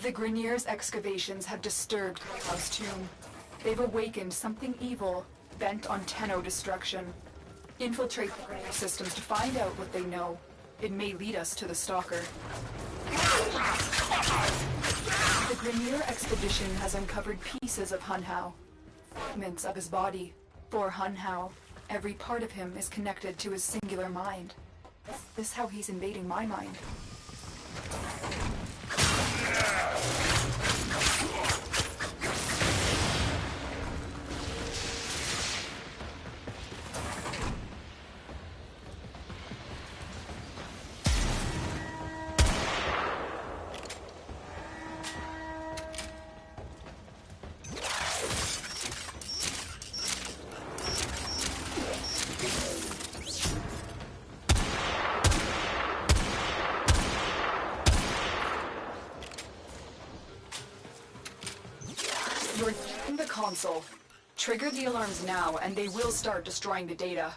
The Grineer's excavations have disturbed Greyhawk's tomb. They've awakened something evil, bent on Tenno destruction. Infiltrate the Grineer systems to find out what they know. It may lead us to the Stalker. The Grineer expedition has uncovered pieces of Hun Hao, fragments of his body. For Hun Hao, every part of him is connected to his singular mind. Is this how he's invading my mind? You're in the console. Trigger the alarms now, and they will start destroying the data.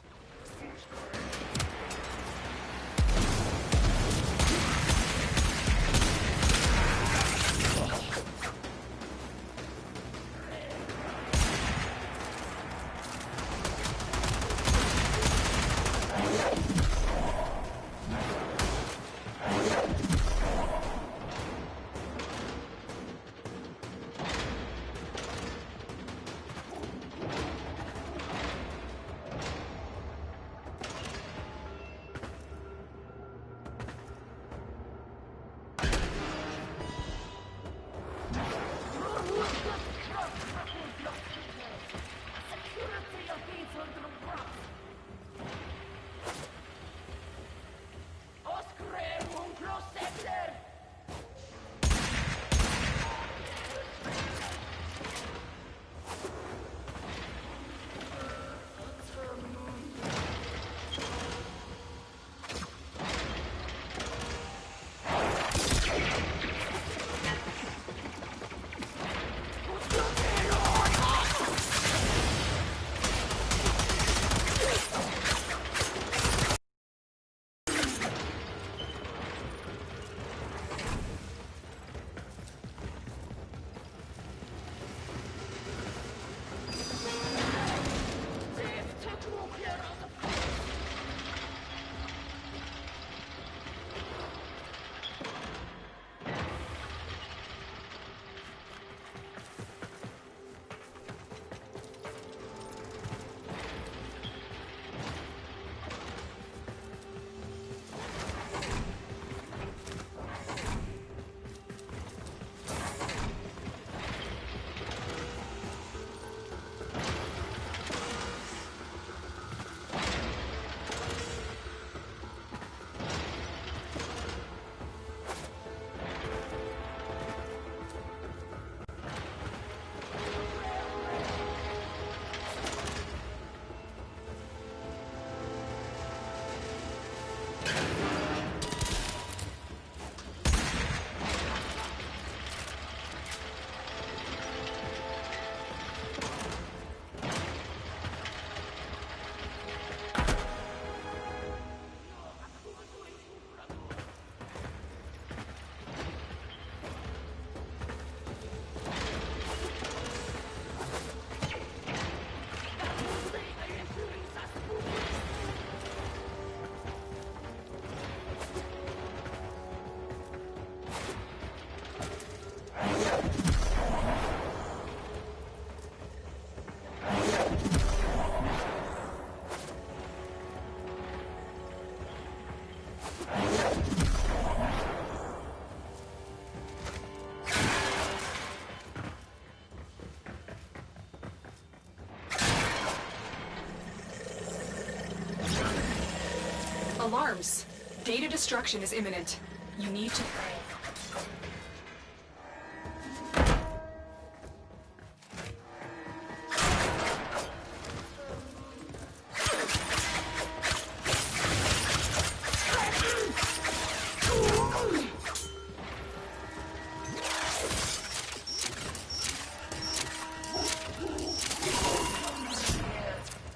Alarms! Data destruction is imminent. You need to pray.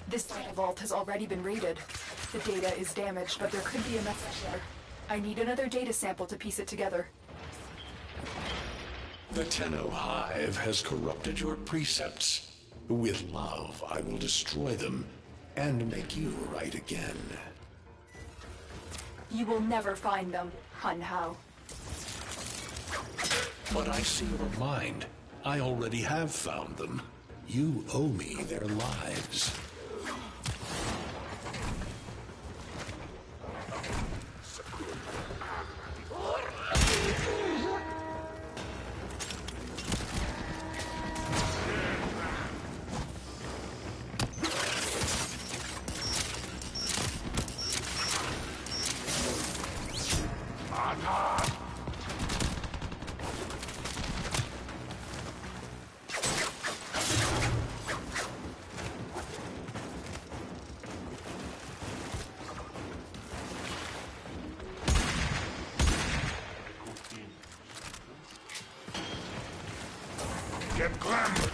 This data vault has already been raided. The data is damaged, but there could be a message there. I need another data sample to piece it together. The Tenno Hive has corrupted your precepts. With love, I will destroy them and make you right again. You will never find them, Hun Hao. But I see your mind. I already have found them. You owe me their lives. Get Clem!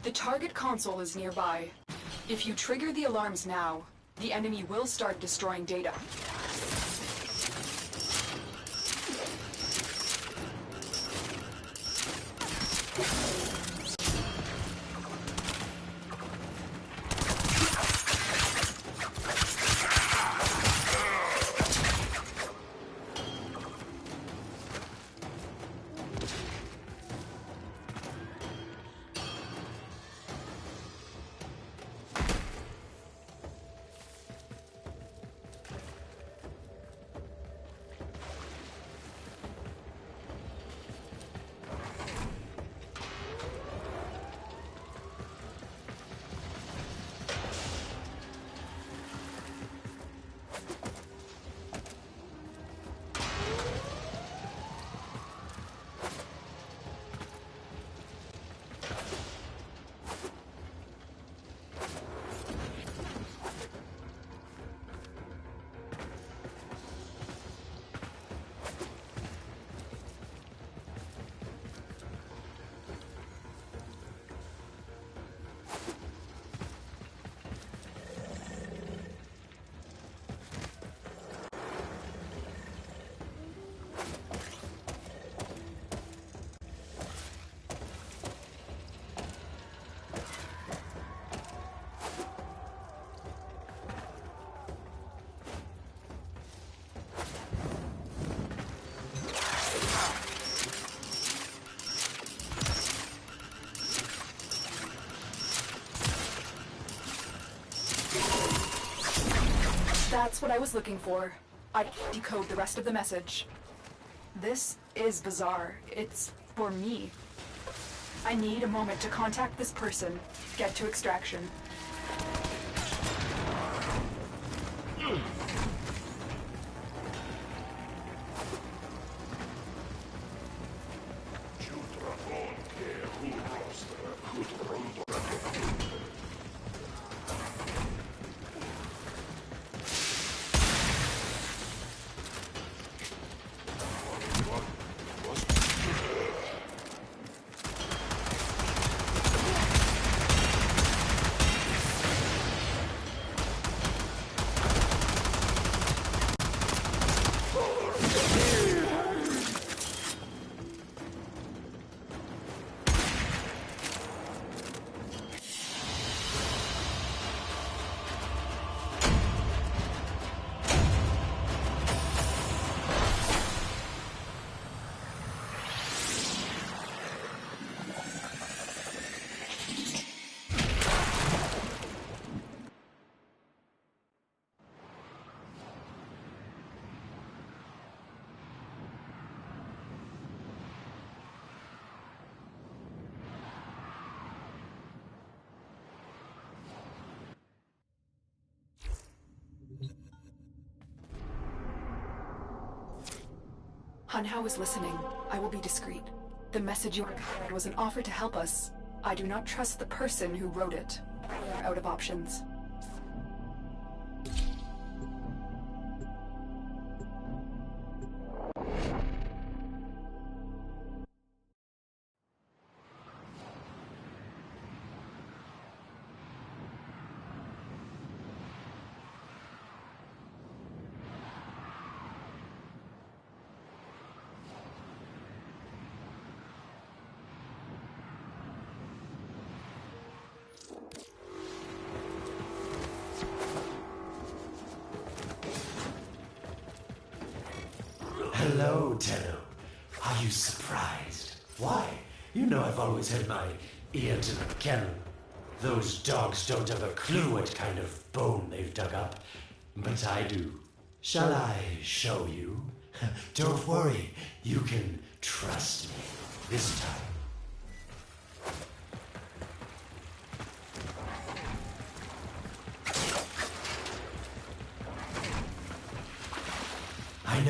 The target console is nearby. If you trigger the alarms now, the enemy will start destroying data. That's what I was looking for. I decode the rest of the message. This is bizarre. It's for me. I need a moment to contact this person, get to extraction. Han Hao is listening. I will be discreet. The message you reported was an offer to help us. I do not trust the person who wrote it. We are out of options. Hello, Tenno. Are you surprised? Why? You know I've always had my ear to the kennel. Those dogs don't have a clue what kind of bone they've dug up, but I do. Shall I show you? Don't worry, you can trust me this time. I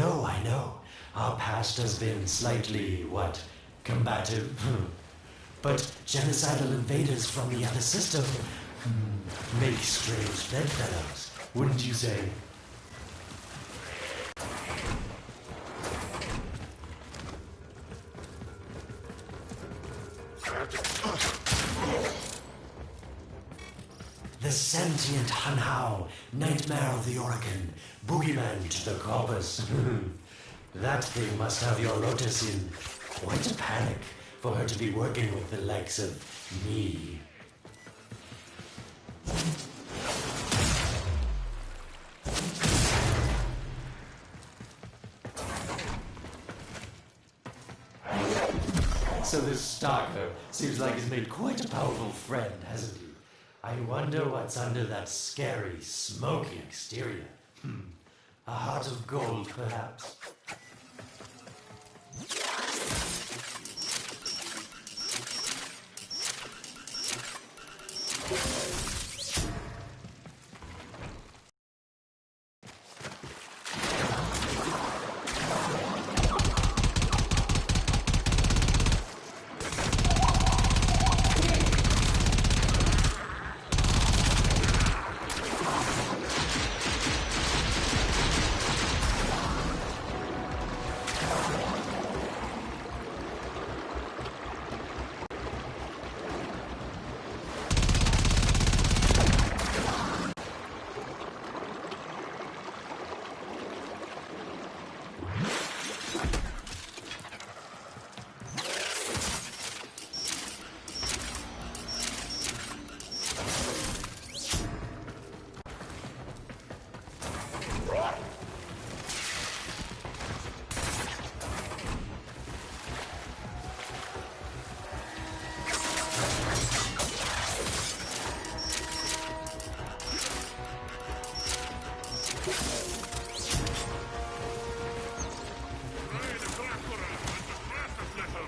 know. Our past has been slightly, combative? But genocidal invaders from the other system make strange bedfellows, wouldn't you say? The sentient Han Hao, nightmare of the Orokin, boogeyman to the corpus. That thing must have your Lotus in quite a panic for her to be working with the likes of me. So this Starker seems like he's made quite a powerful friend, hasn't he? I wonder what's under that scary, smoky exterior. A heart of gold, perhaps.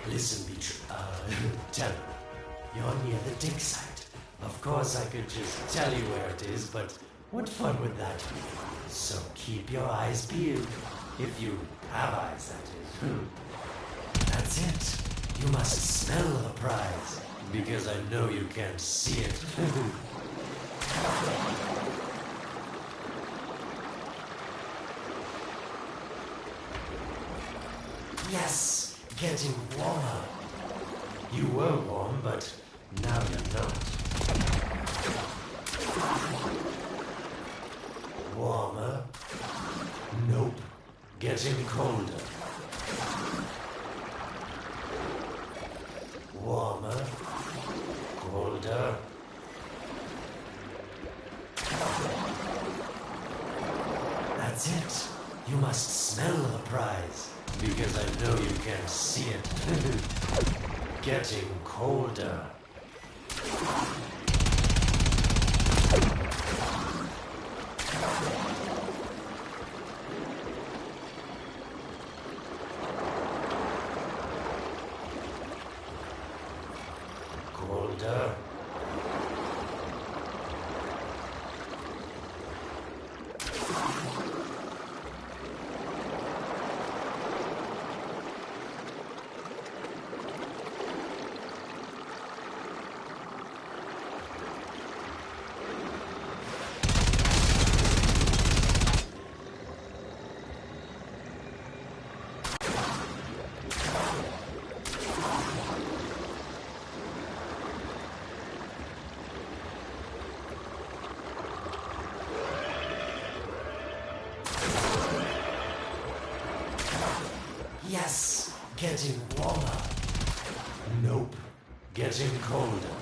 Listen, tell me, you're near the dig site. Of course I could just tell you where it is, but what fun would that be? So keep your eyes peeled. If you have eyes, that is. That's it. You must smell the prize, because I know you can't see it. Yes, getting warmer. You were warm, but now you're not. Warmer? Nope. Getting colder. Warmer. Colder. That's it. You must smell the prize, because I know you can't see it. Getting colder. Colder. Yes, getting warmer. Nope, getting colder.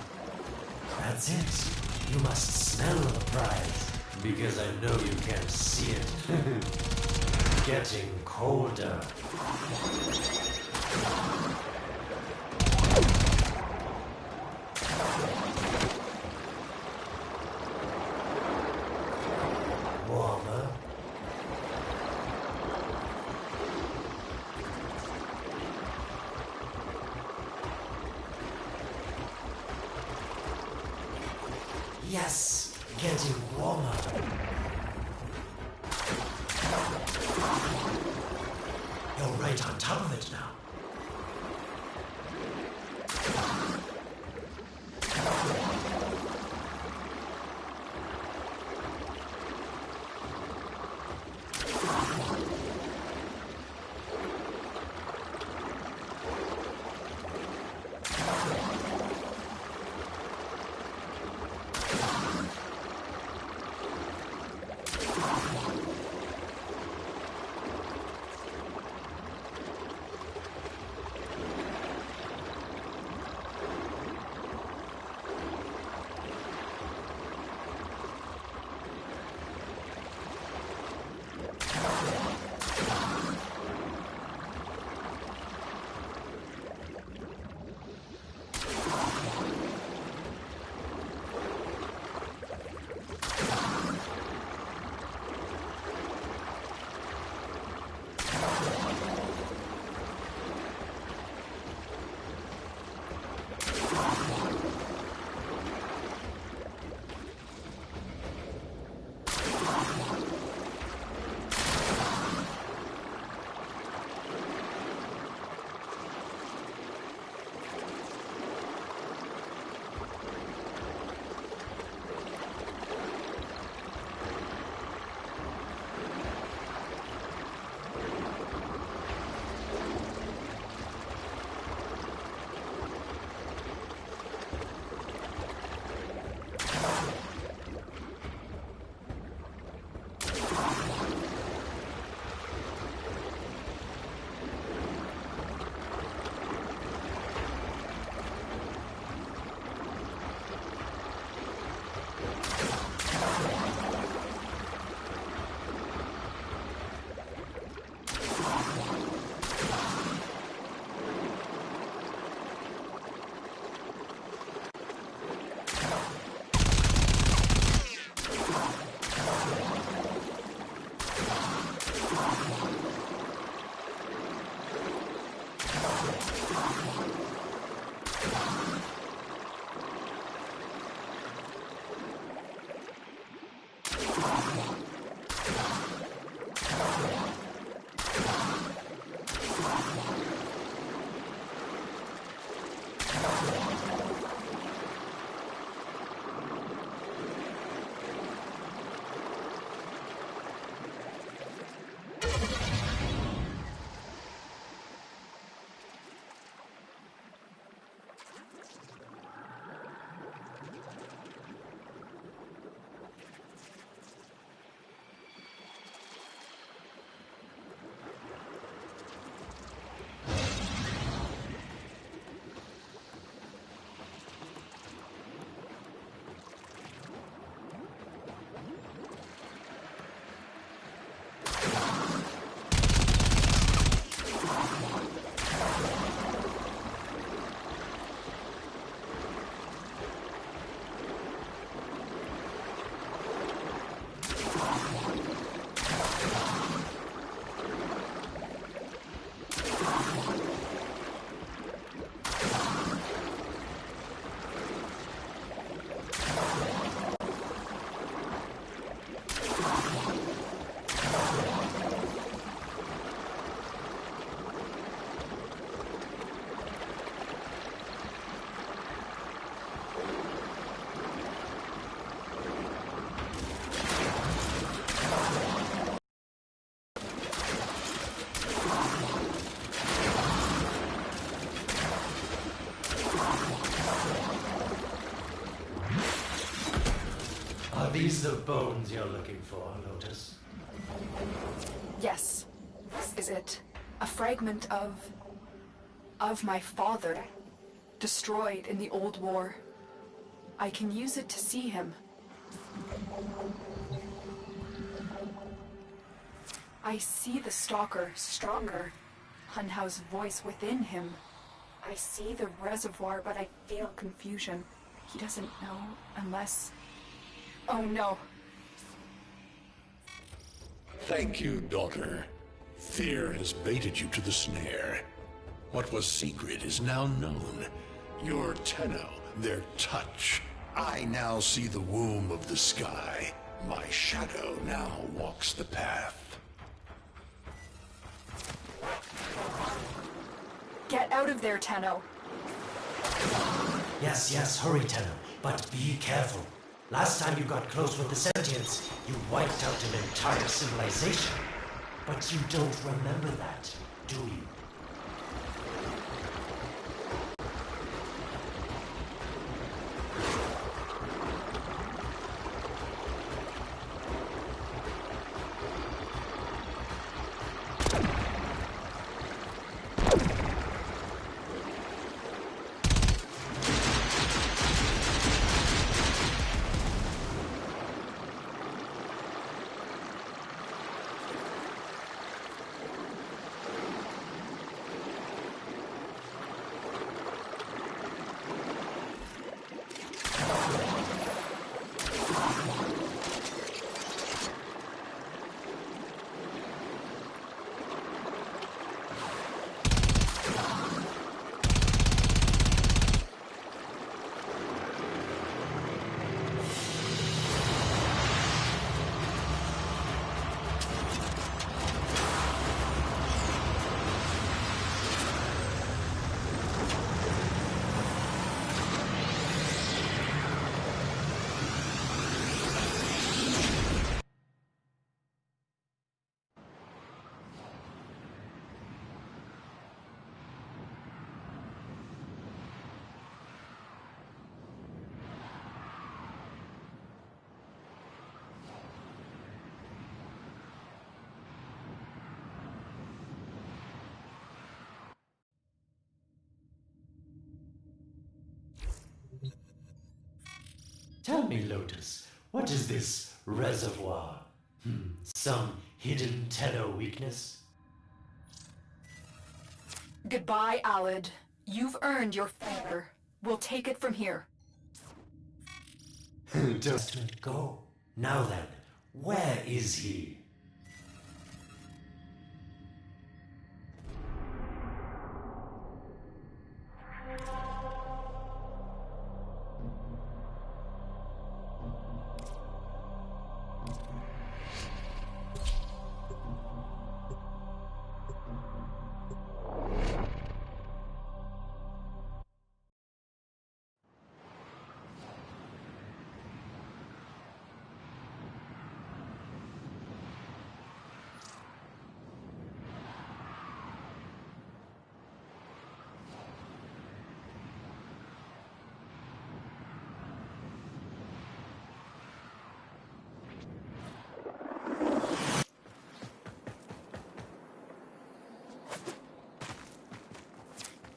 That's it. You must smell the prize, because I know you can't see it. Getting colder. Warmer. Yes, getting warmer. You're right on top of it now. Are these the bones you're looking for, Lotus? Yes, this is it. A fragment of my father, destroyed in the old war. I can use it to see him. I see the stalker stronger. Hunhao's voice within him. I see the reservoir, but I feel confusion. He doesn't know unless... Oh no. Thank you, daughter. Fear has baited you to the snare. What was secret is now known. Your Tenno, their touch. I now see the womb of the sky. My shadow now walks the path. Get out of there, Tenno. Yes, hurry, Tenno. But be careful. Last time you got close with the sentients, you wiped out an entire civilization. But you don't remember that, do you? Tell me, Lotus, what is this reservoir? Some hidden Tenno weakness? Goodbye, Alad. You've earned your favor. We'll take it from here. Just go. Now then, where is he?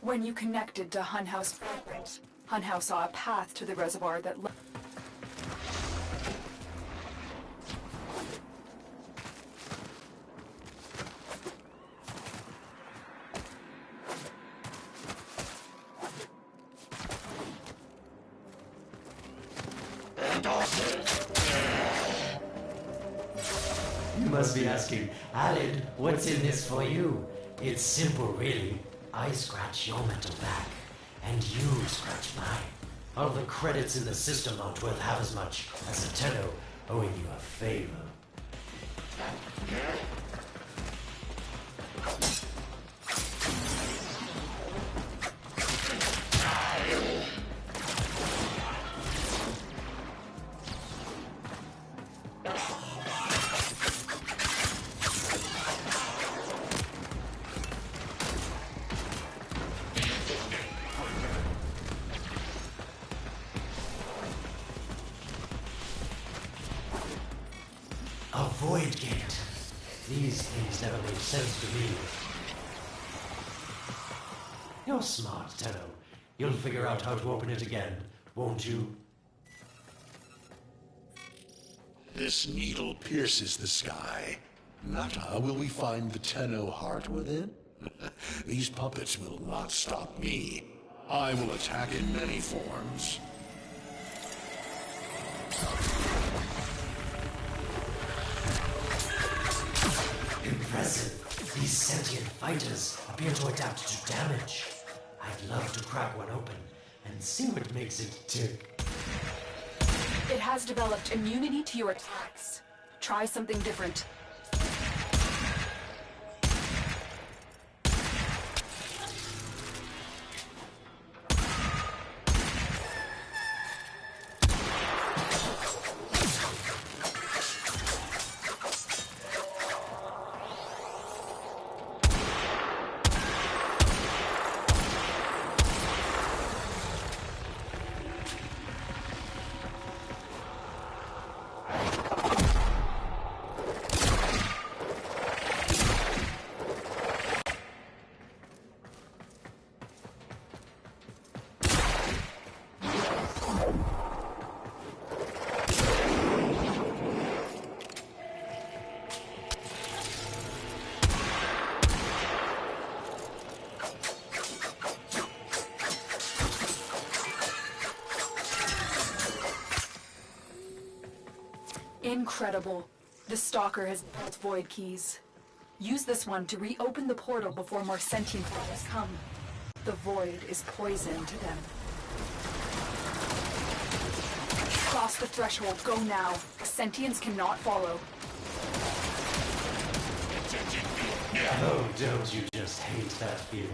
When you connected to Hunhao's footprint, Hunhao saw a path to the reservoir that led... You must be asking, Alad, what's in this for you? It's simple, really. I scratch your mental back, and you scratch mine. All the credits in the system aren't worth half as much as a Tenno owing you a favor. A void gate. These things never made sense to me. You're smart, Tenno. You'll figure out how to open it again, won't you? This needle pierces the sky. Not how will we find the Tenno heart within? These puppets will not stop me. I will attack in many forms. Impressive. These sentient fighters appear to adapt to damage. I'd love to crack one open and see what makes it tick. It has developed immunity to your attacks. Try something different. Incredible. The Stalker has built void keys. Use this one to reopen the portal before more sentient fighters come. The void is poison to them. Cross the threshold. Go now. Sentients cannot follow. Oh, don't you just hate that feeling?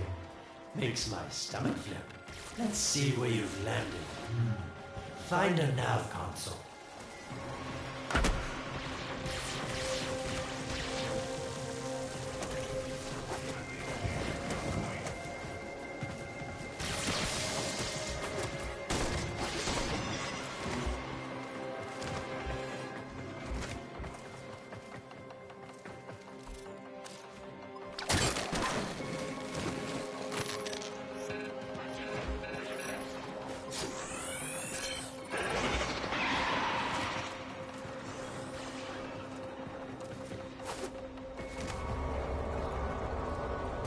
Makes my stomach flip. Let's see where you've landed. Find a nav console.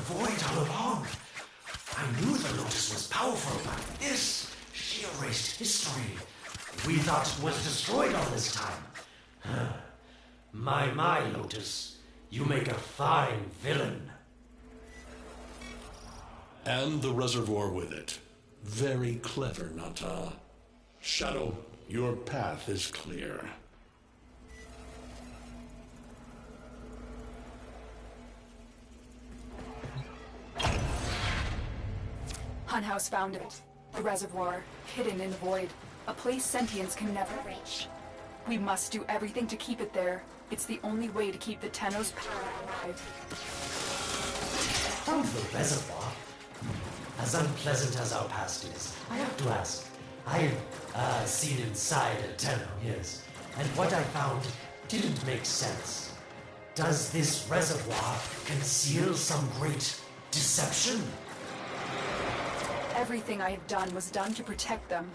Void all along. I knew the Lotus was powerful, but this, she erased history. We thought it was destroyed all this time. My, Lotus, you make a fine villain. And the reservoir with it. Very clever, Nata. Shadow, your path is clear. Hunhouse found it. The reservoir, hidden in the void. A place sentients can never reach. We must do everything to keep it there. It's the only way to keep the Tenno's power alive. Found the reservoir? As unpleasant as our past is, I have to ask. I've seen inside a Tenno, yes. And what I found didn't make sense. Does this reservoir conceal some great deception? Everything I have done was done to protect them.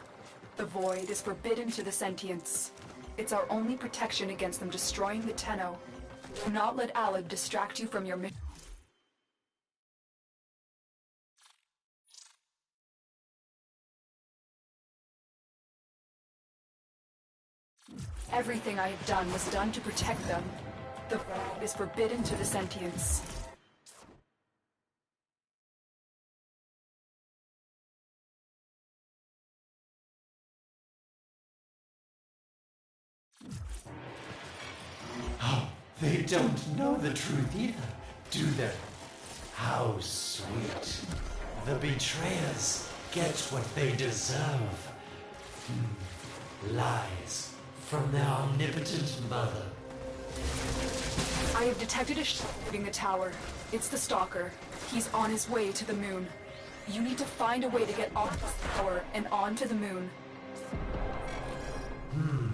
The void is forbidden to the sentients. It's our only protection against them destroying the Tenno. Do not let Alad distract you from your mission. Everything I have done was done to protect them. The void is forbidden to the sentients. Oh, they don't know the truth either, do they? How sweet. The betrayers get what they deserve. Lies from their omnipotent mother. I have detected a ship leaving the tower. It's the Stalker. He's on his way to the moon. You need to find a way to get off this tower and onto the moon.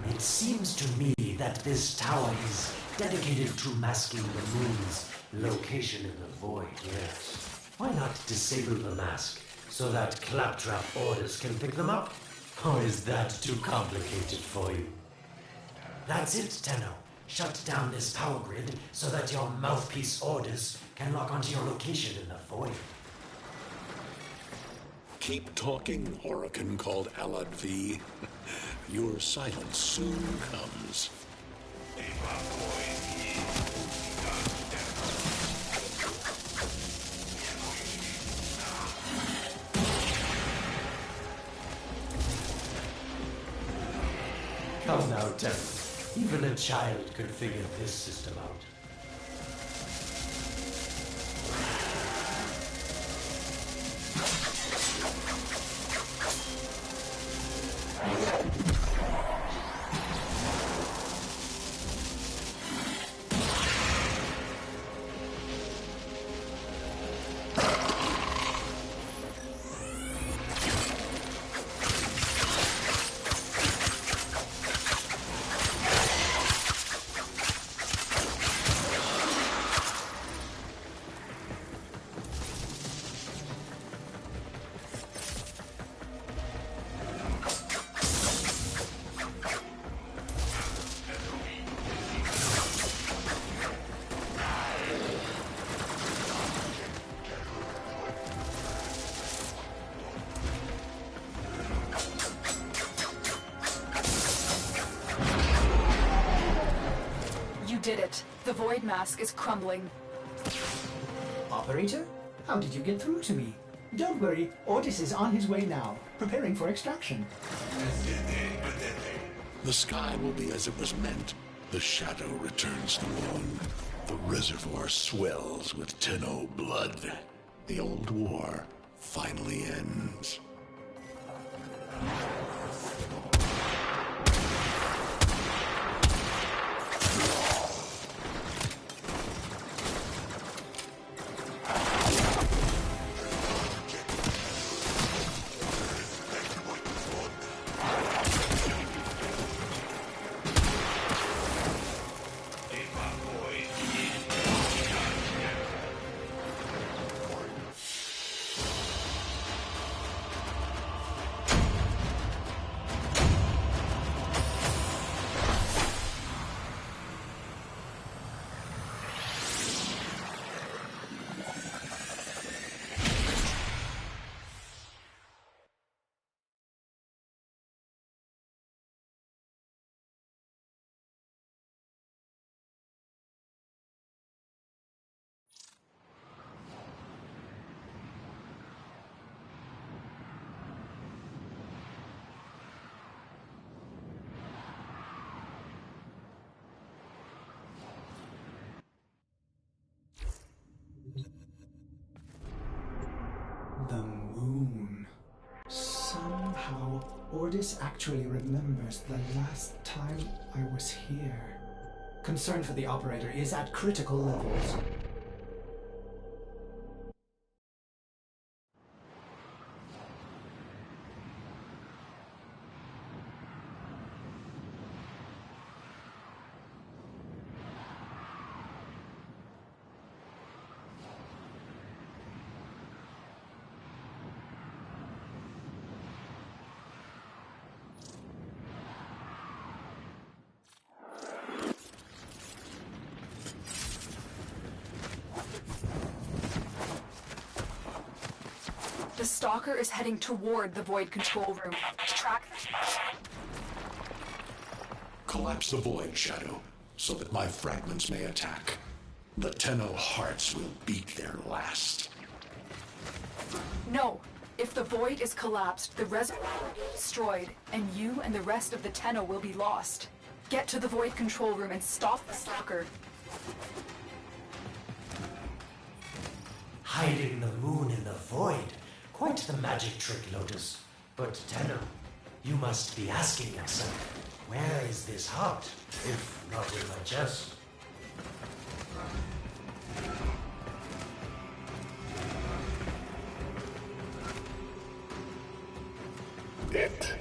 It seems to me that this tower is dedicated to masking the moon's location in the void, yes. Why not disable the mask so that Claptrap orders can pick them up? Or is that too complicated for you? That's it, Tenno. Shut down this power grid so that your mouthpiece orders can lock onto your location in the void. Keep talking, Orokin called Alad V. Your silence soon comes. Come now, Tenno. Even a child could figure this system out. Did it. The void mask is crumbling. Operator? How did you get through to me? Don't worry, Ordis is on his way now, preparing for extraction. The sky will be as it was meant. The shadow returns the moon. The reservoir swells with Tenno blood. The old war finally ends. The moon. Somehow, Ordis actually remembers the last time I was here. Concern for the operator is at critical levels. The Stalker is heading toward the Void control room. Track. Collapse the void, Shadow, so that my fragments may attack. The Tenno hearts will beat their last. No. If the Void is collapsed, the reservoir will be destroyed, and you and the rest of the Tenno will be lost. Get to the Void control room and stop the Stalker. Hiding the moon in the void. Quite the magic trick, Lotus. But Tenno, you must be asking yourself, where is this heart, if not in my chest? It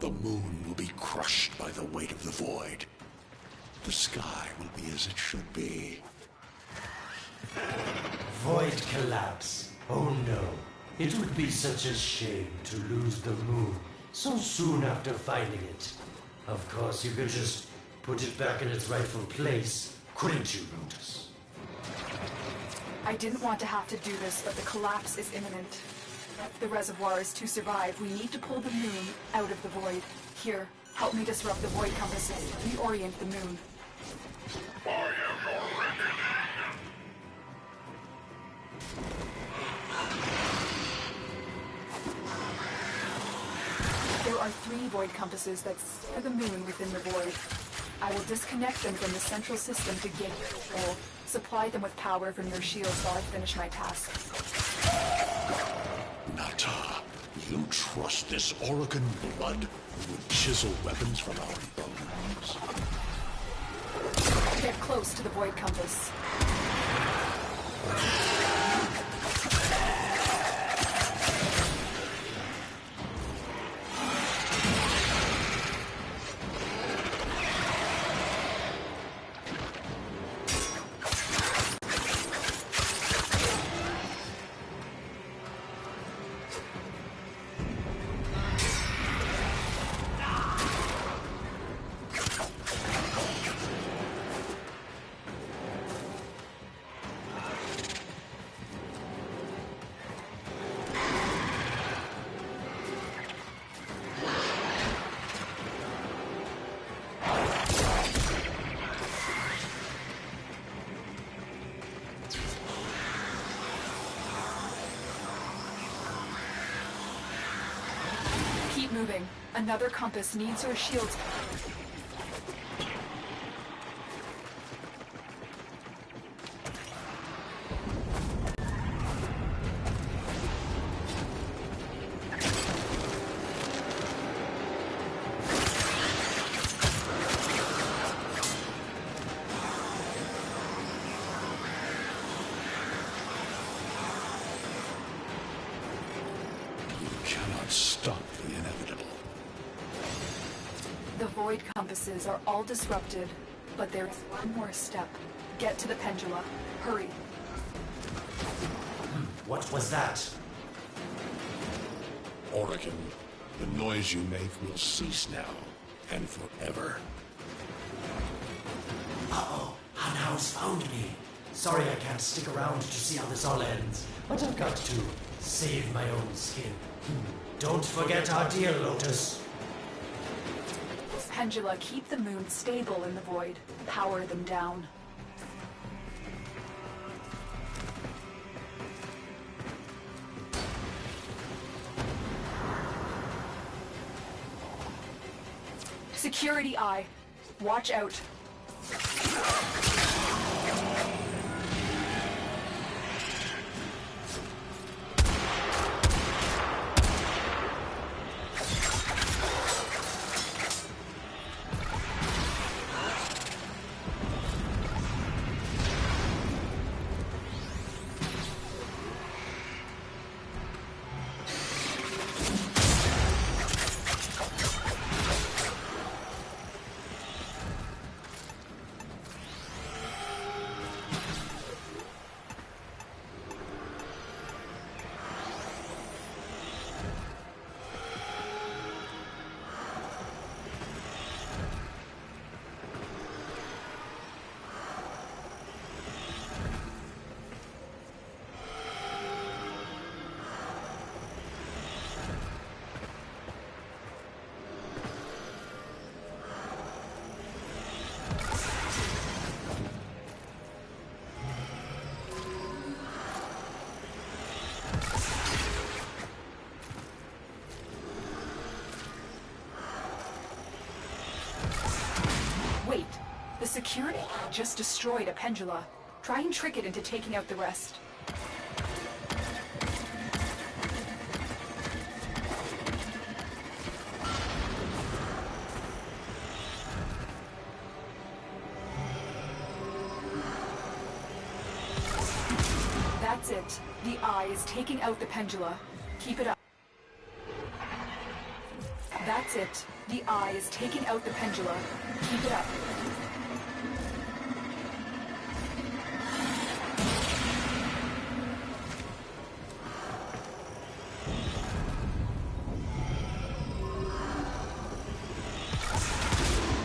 The moon will be crushed by the weight of the void. The sky will be as it should be. Void collapse. Oh no. It would be such a shame to lose the moon so soon after finding it. Of course, you could just put it back in its rightful place, couldn't you, Lotus? I didn't want to have to do this, but the collapse is imminent. The reservoir is to survive. We need to pull the moon out of the void. Here, help me disrupt the void compasses. Reorient the moon. There are 3 void compasses that steer the moon within the void. I will disconnect them from the central system to gain control. Supply them with power from your shields while I finish my task. Nata, you trust this Orokin blood who would chisel weapons from our bones? Get close to the void compass. Keep moving. Another compass needs your shields. Stop the inevitable. The void compasses are all disrupted, but there is one more step. Get to the pendula. Hurry. What was that? Orokin, the noise you make will cease now, and forever. Uh-oh, Hanau's found me. Sorry I can't stick around to see how this all ends, but I've got to save my own skin. Don't forget our dear Lotus. Pendula, keep the moon stable in the void. Power them down. Security eye. Watch out. Wait, the security just destroyed a pendula. Try and trick it into taking out the rest. That's it. The eye is taking out the pendula. Keep it up. That's That's it. The eye is taking out the pendulum. Keep it up.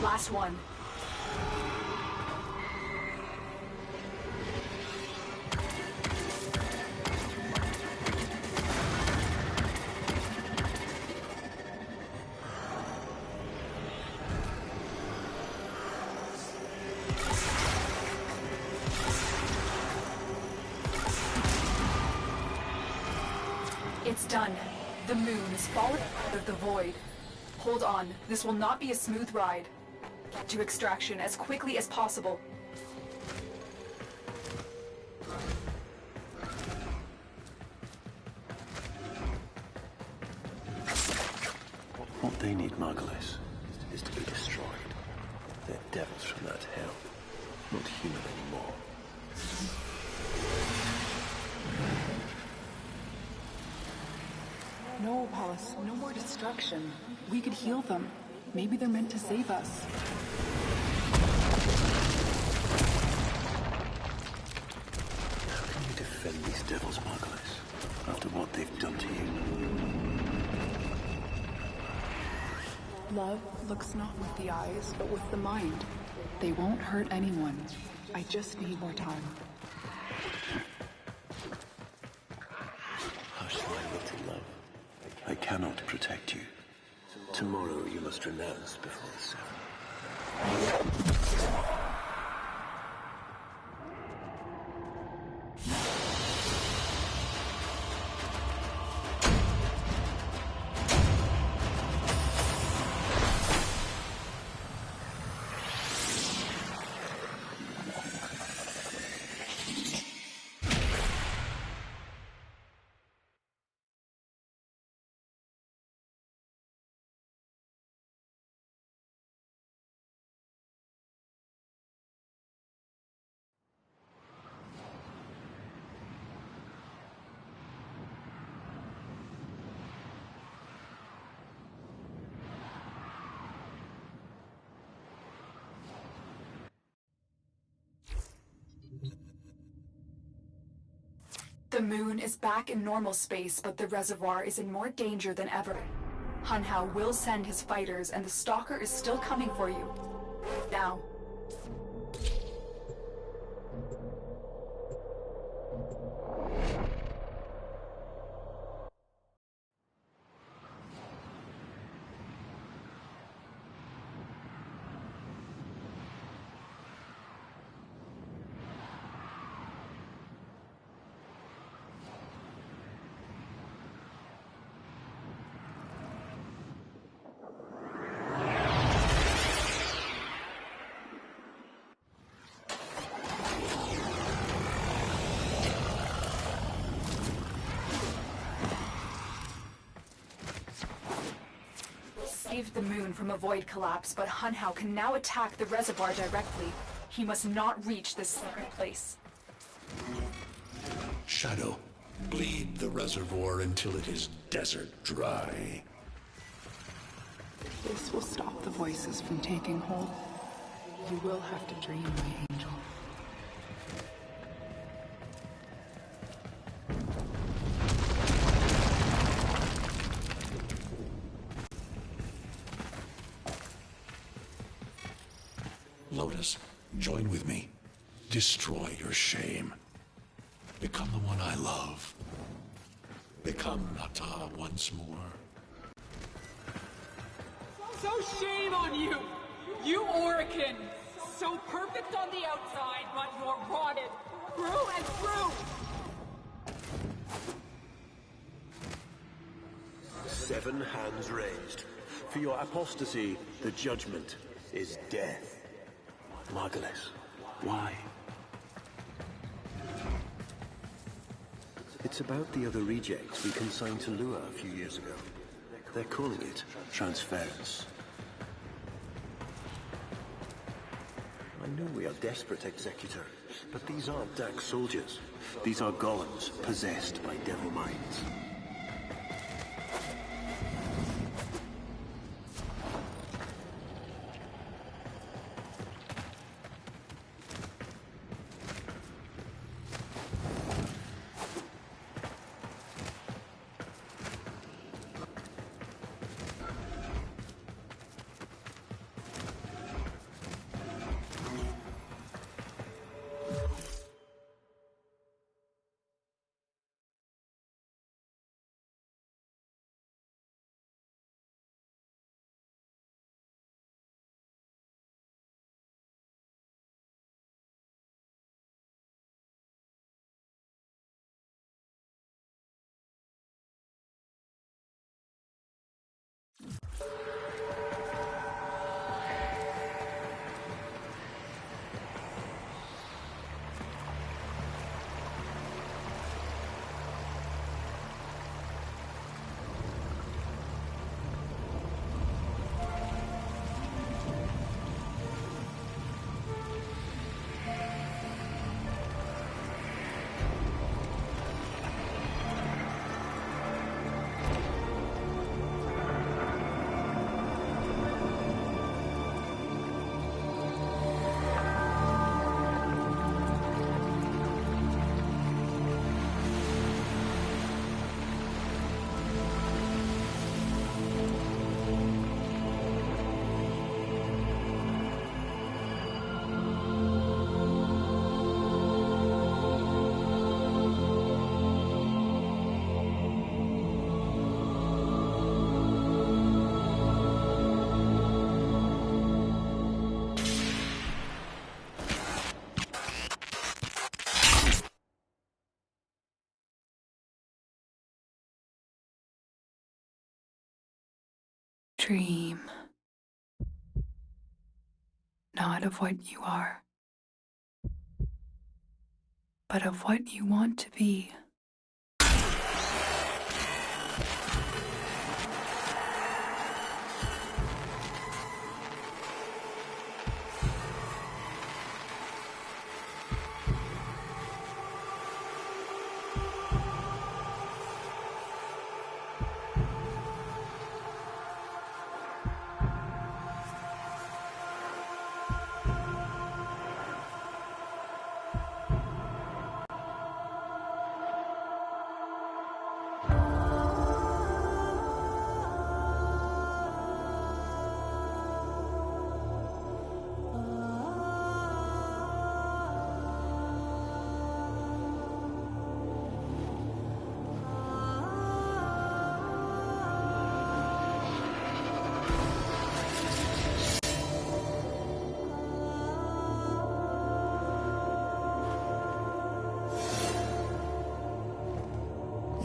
Last one. It's done. The moon is falling out of the void. Hold on. This will not be a smooth ride. Get to extraction as quickly as possible. What they need, Margulis, is to be destroyed. They're devils from that hell, not human anymore. No, Pallas. No more destruction. We could heal them. Maybe they're meant to save us. How can you defend these devils, Margulis, after what they've done to you? Love looks not with the eyes, but with the mind. They won't hurt anyone. I just need more time. Hush, my little love. I cannot protect you. Tomorrow you must renounce before the sun. The moon is back in normal space, but the reservoir is in more danger than ever. Hun Hao will send his fighters, and the Stalker is still coming for you. Now. Saved the moon from a void collapse, but Hun Hao can now attack the reservoir directly. He must not reach this secret place. Shadow, bleed the reservoir until it is desert dry. This will stop the voices from taking hold. You will have to dream, my angel. Lotus, join with me. Destroy your shame. Become the one I love. Become Nata once more. So shame on you! You Orokin! So perfect on the outside, but you're rotted through and through! Seven hands raised. For your apostasy, the judgment is death. Margulis, why? It's about the other rejects we consigned to Lua a few years ago. They're calling it transference. I know we are desperate, Executor, but these aren't Dax soldiers. These are golems possessed by devil minds. Dream. Not of what you are, but of what you want to be.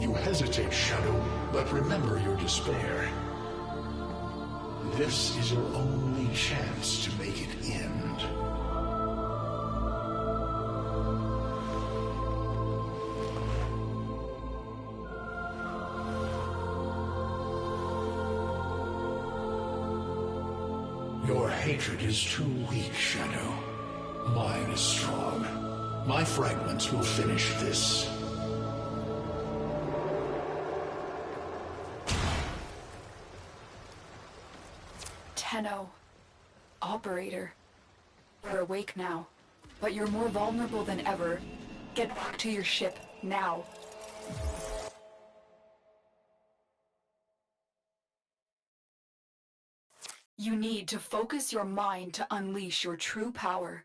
You hesitate, Shadow, but remember your despair. This is your only chance to make it end. Your hatred is too weak, Shadow. Mine is strong. My fragments will finish this. Tenno. Operator. You're awake now, but you're more vulnerable than ever. Get back to your ship, now. You need to focus your mind to unleash your true power.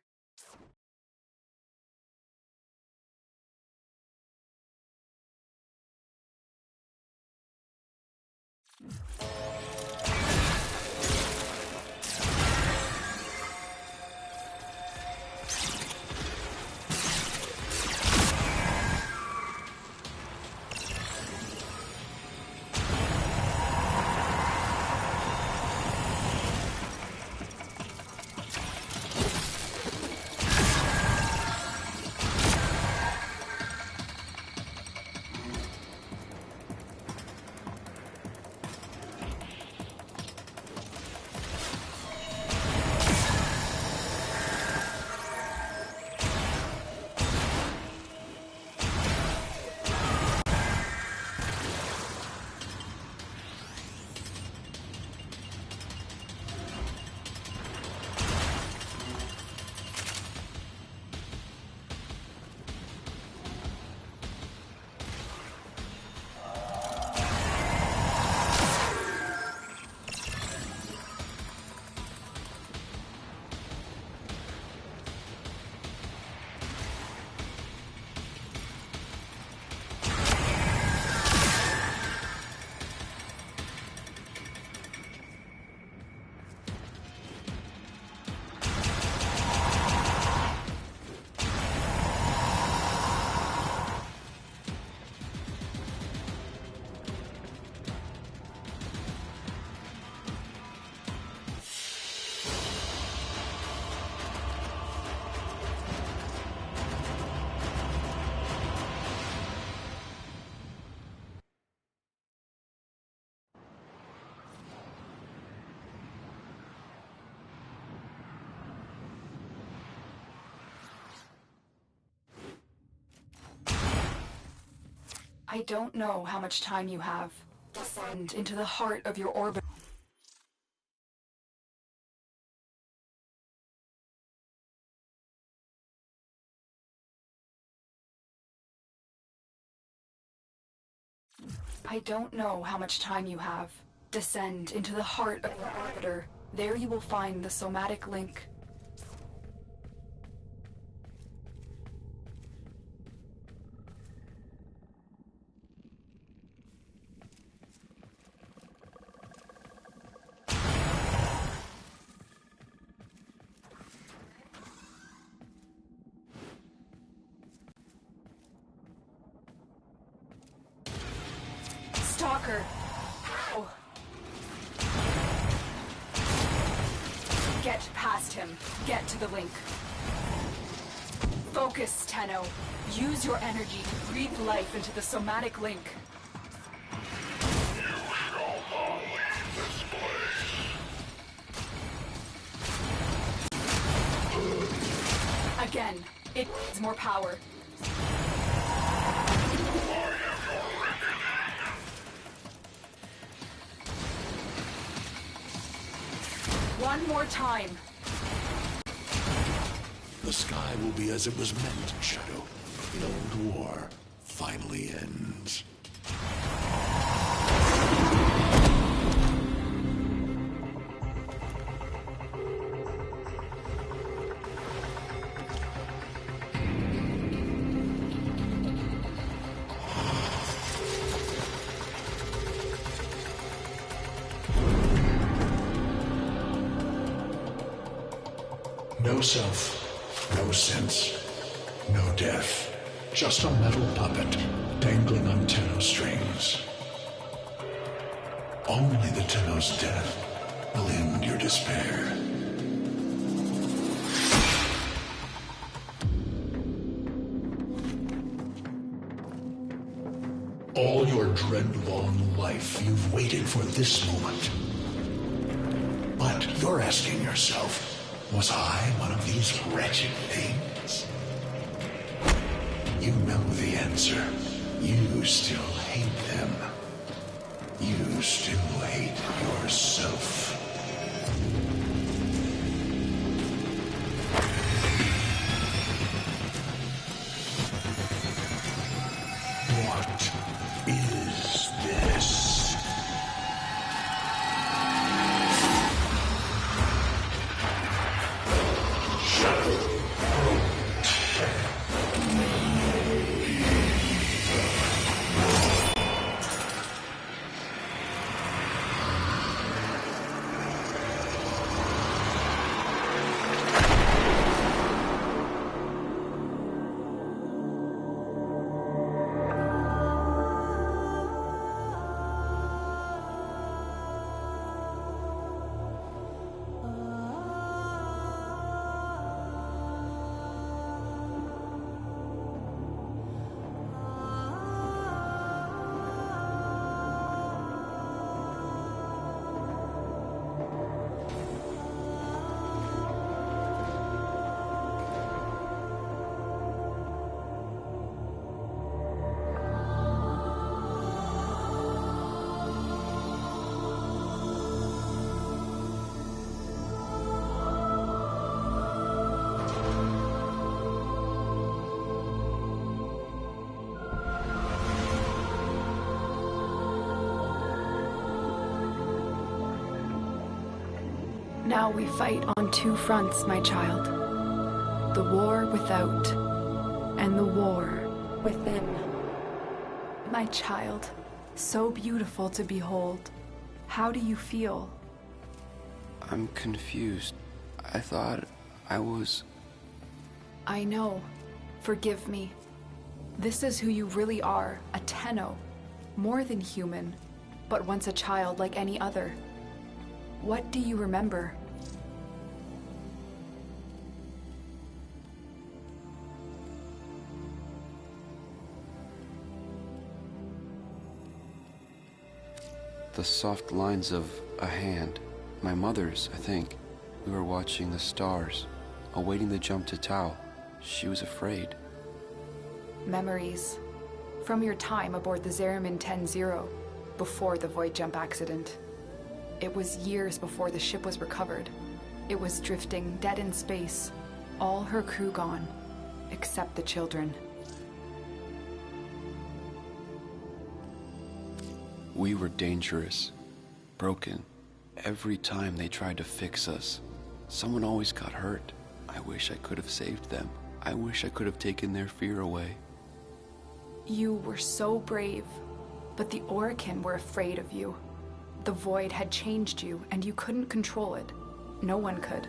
I don't know how much time you have. Descend into the heart of your orbit. I don't know how much time you have. Descend into the heart of your orbiter. There you will find the somatic link. Stalker! Oh. Get past him. Get to the link. Focus, Tenno. Use your energy to breathe life into the somatic link. You shall not leave this place. Again, it needs more power. One more time. The sky will be as it was meant, Shadow. The old war finally ends. No self, no sense, no death. Just a metal puppet dangling on Tenno strings. Only the Tenno's death will end your despair. All your dread-long life, you've waited for this moment. But you're asking yourself, was I one of these wretched things? You know the answer. You still hate them. You still hate yourself. What is this? Now we fight on two fronts, my child. The war without, and the war within. My child, so beautiful to behold. How do you feel? I'm confused. I thought I was... I know. Forgive me. This is who you really are, a Tenno. More than human, but once a child like any other. What do you remember? The soft lines of a hand. My mother's, I think. We were watching the stars, awaiting the jump to Tau. She was afraid. Memories. from your time aboard the Zariman 10-0, before the void jump accident. It was years before the ship was recovered. It was drifting dead in space, all her crew gone, except the children. We were dangerous, broken. Every time they tried to fix us, someone always got hurt. I wish I could have saved them. I wish I could have taken their fear away. You were so brave, but the Orokin were afraid of you. The Void had changed you, and you couldn't control it. No one could.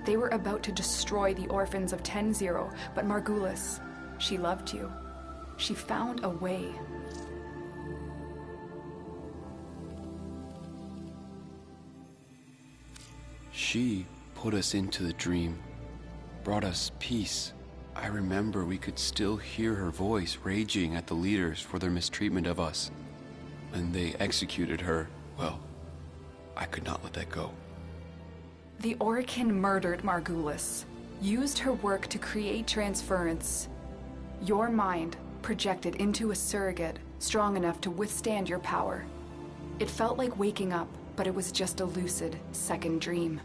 They were about to destroy the orphans of 10-0, but Margulis, she loved you. She found a way. She put us into the dream, brought us peace. I remember we could still hear her voice raging at the leaders for their mistreatment of us. When they executed her, well, I could not let that go. The Orokin murdered Margulis, used her work to create transference. Your mind projected into a surrogate strong enough to withstand your power. It felt like waking up, but it was just a lucid second dream.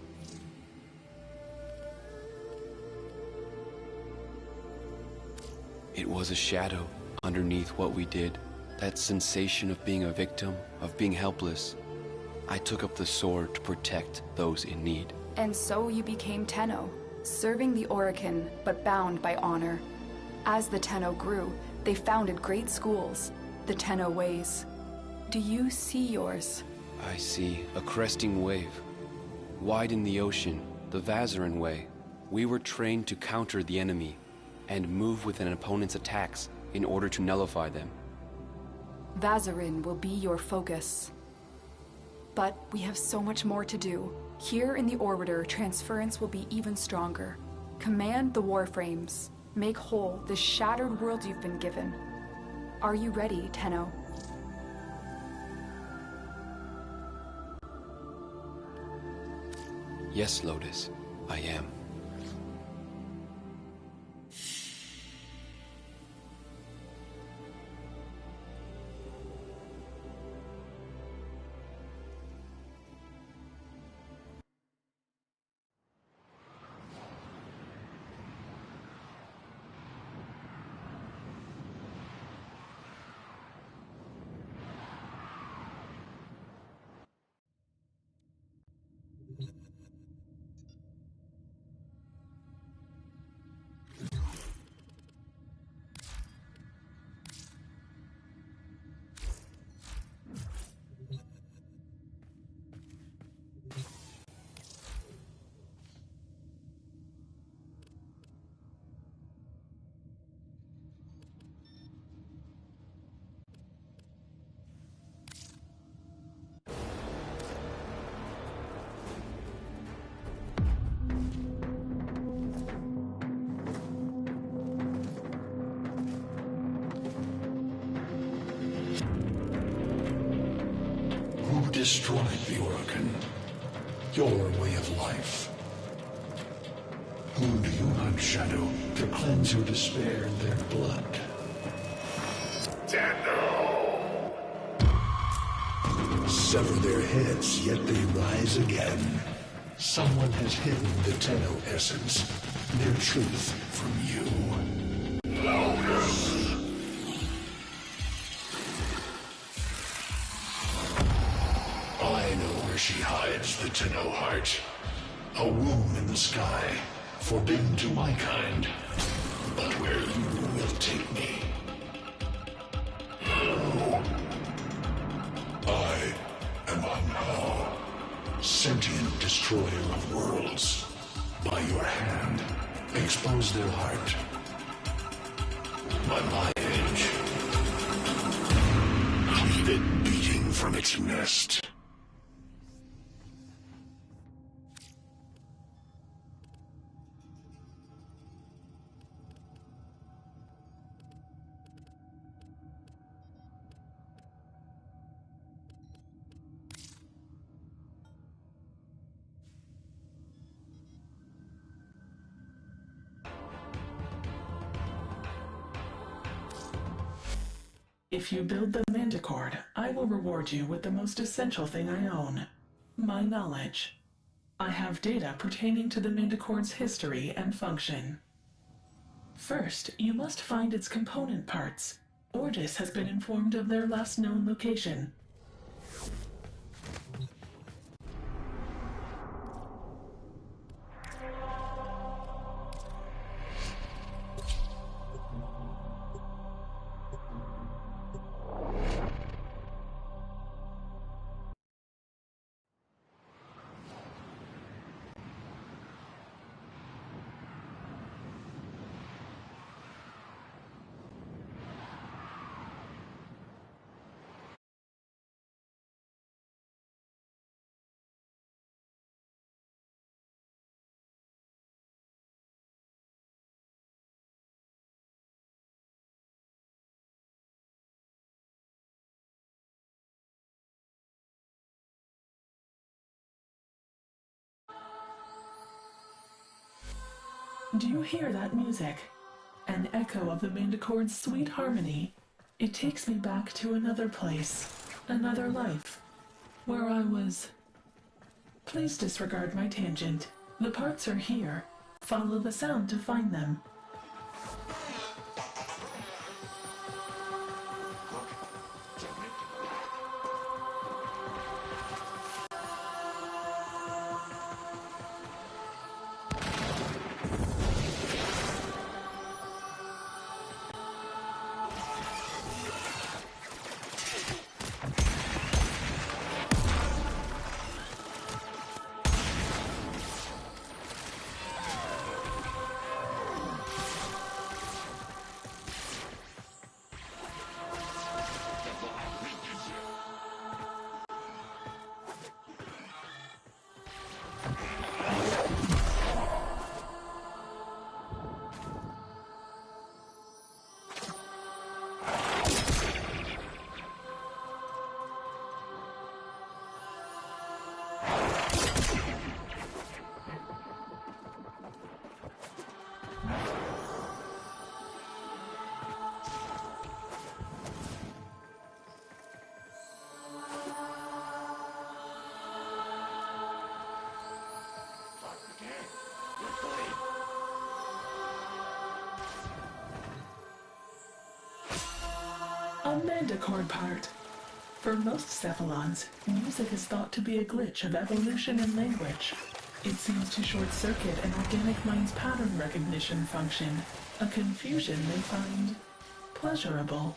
It was a shadow underneath what we did. That sensation of being a victim, of being helpless. I took up the sword to protect those in need. And so you became Tenno, serving the Orokin, but bound by honor. As the Tenno grew, they founded great schools, the Tenno Ways. Do you see yours? I see a cresting wave. Wide in the ocean, the Vazarin Way. We were trained to counter the enemy and move with an opponent's attacks in order to nullify them. Vazarin will be your focus. But we have so much more to do. Here in the Orbiter, transference will be even stronger. Command the Warframes. Make whole this shattered world you've been given. Are you ready, Tenno? Yes, Lotus, I am. Who destroyed the Orokin? Your way of life. Who do you hunt, Shadow, to cleanse your despair in their blood? Tenno! Sever their heads, yet they rise again. Someone has hidden the Tenno essence, their truth from you. Lotus! I know where she hides the Tenno heart. A womb in the sky, forbidden to my kind, but where you will take me. I am Hunhow, sentient destroyer of worlds. By your hand, expose their heart. By my edge, leave it beating from its nest. If you build the Manticord, I will reward you with the most essential thing I own, my knowledge. I have data pertaining to the Manticord's history and function. First, you must find its component parts. Ordis has been informed of their last known location. Do you hear that music? An echo of the Manticord's sweet harmony. It takes me back to another place, another life, where I was... Please disregard my tangent. The parts are here. Follow the sound to find them. A Manticord part. For most Cephalons, music is thought to be a glitch of evolution in language. It seems to short-circuit an organic mind's pattern recognition function, a confusion they find pleasurable.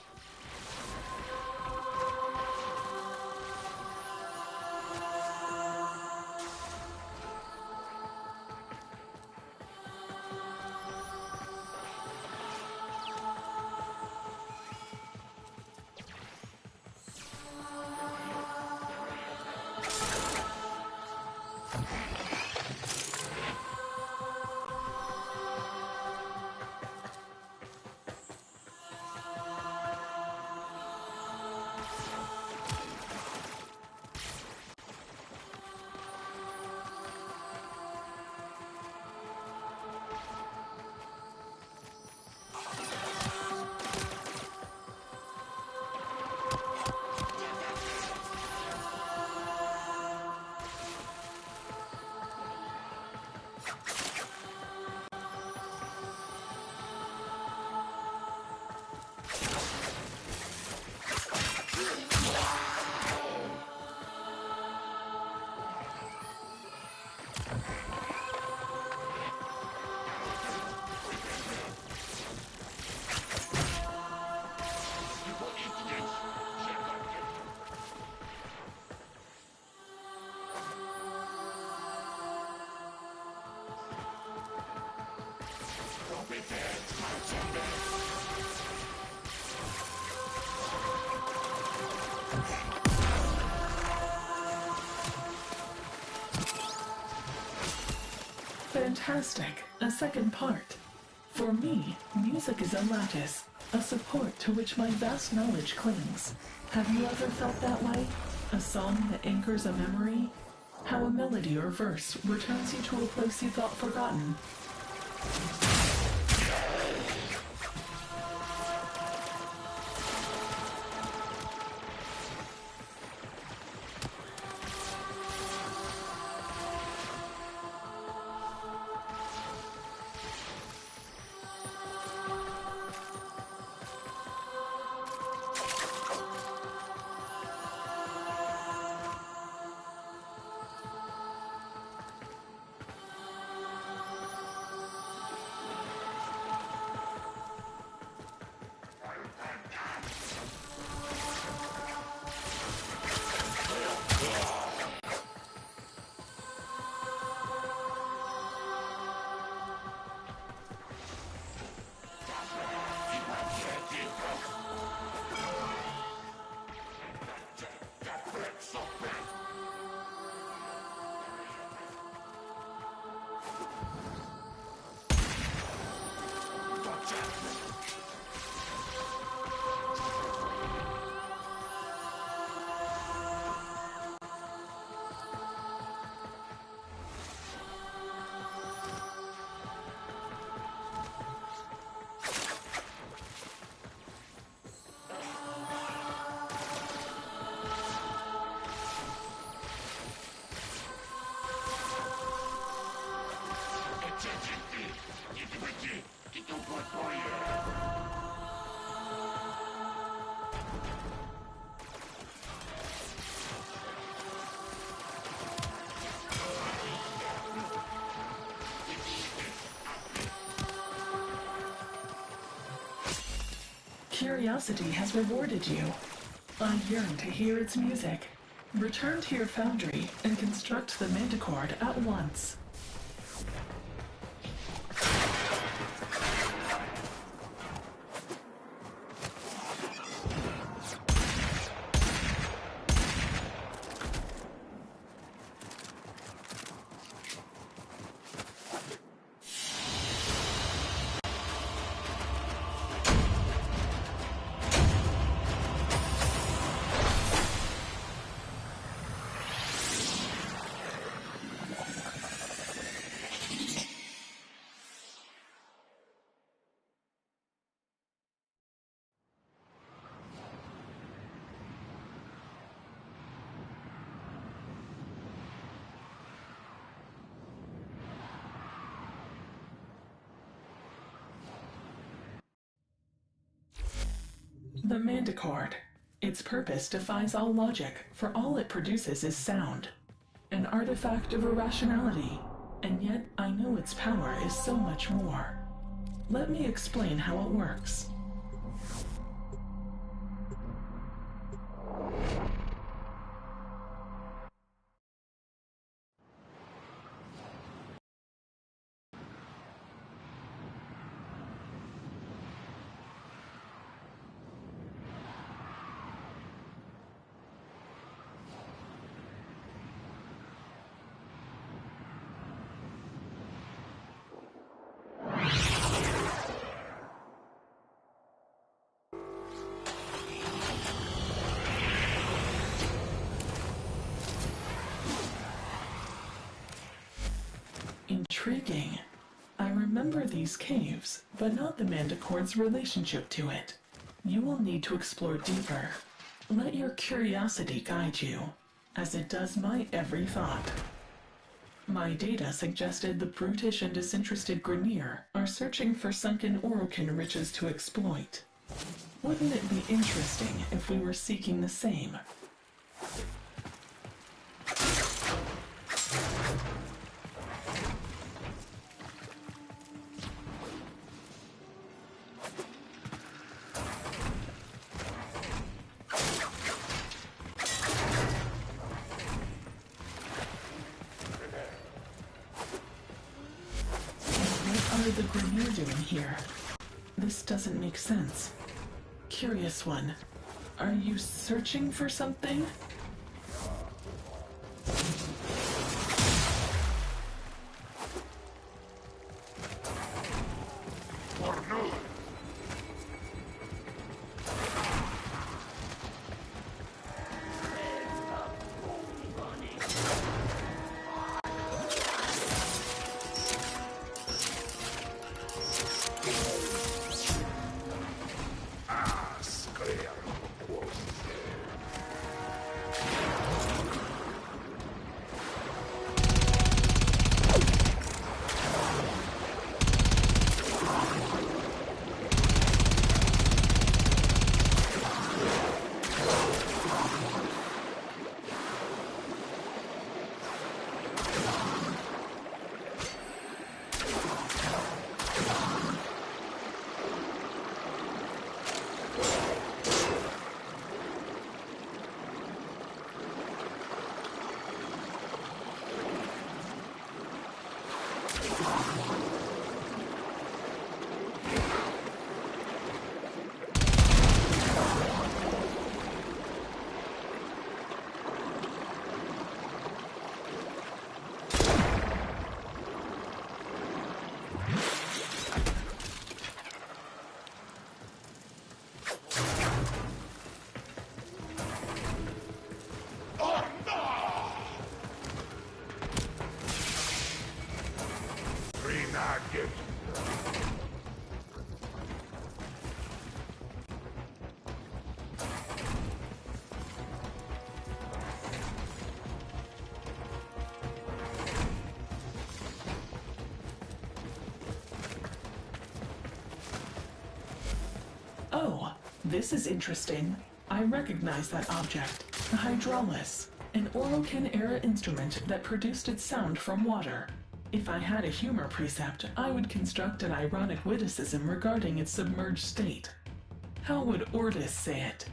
Fantastic. A second part. For me, music is a lattice, a support to which my vast knowledge clings. Have you ever felt that way? A song that anchors a memory? How a melody or verse returns you to a place you thought forgotten. Curiosity has rewarded you. I yearn to hear its music. Return to your foundry and construct the Manticord at once. The Manticord. Its purpose defies all logic, for all it produces is sound. An artifact of irrationality, and yet I know its power is so much more. Let me explain how it works. Intriguing. I remember these caves, but not the Manticord's relationship to it. You will need to explore deeper. Let your curiosity guide you, as it does my every thought. My data suggested the brutish and disinterested Grineer are searching for sunken Orokin riches to exploit. Wouldn't it be interesting if we were seeking the same? What are the Grineer doing here? This doesn't make sense. Curious one, are you searching for something? This is interesting. I recognize that object, the Hydraulis, an Orokin-era instrument that produced its sound from water. If I had a humor precept, I would construct an ironic witticism regarding its submerged state. How would Ordis say it?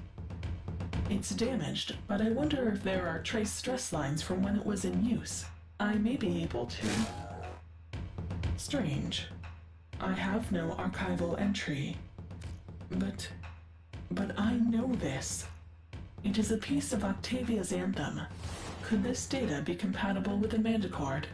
It's damaged, but I wonder if there are trace stress lines from when it was in use. I may be able to... Strange. I have no archival entry. But I know this. It is a piece of Octavia's anthem. Could this data be compatible with the Manticord?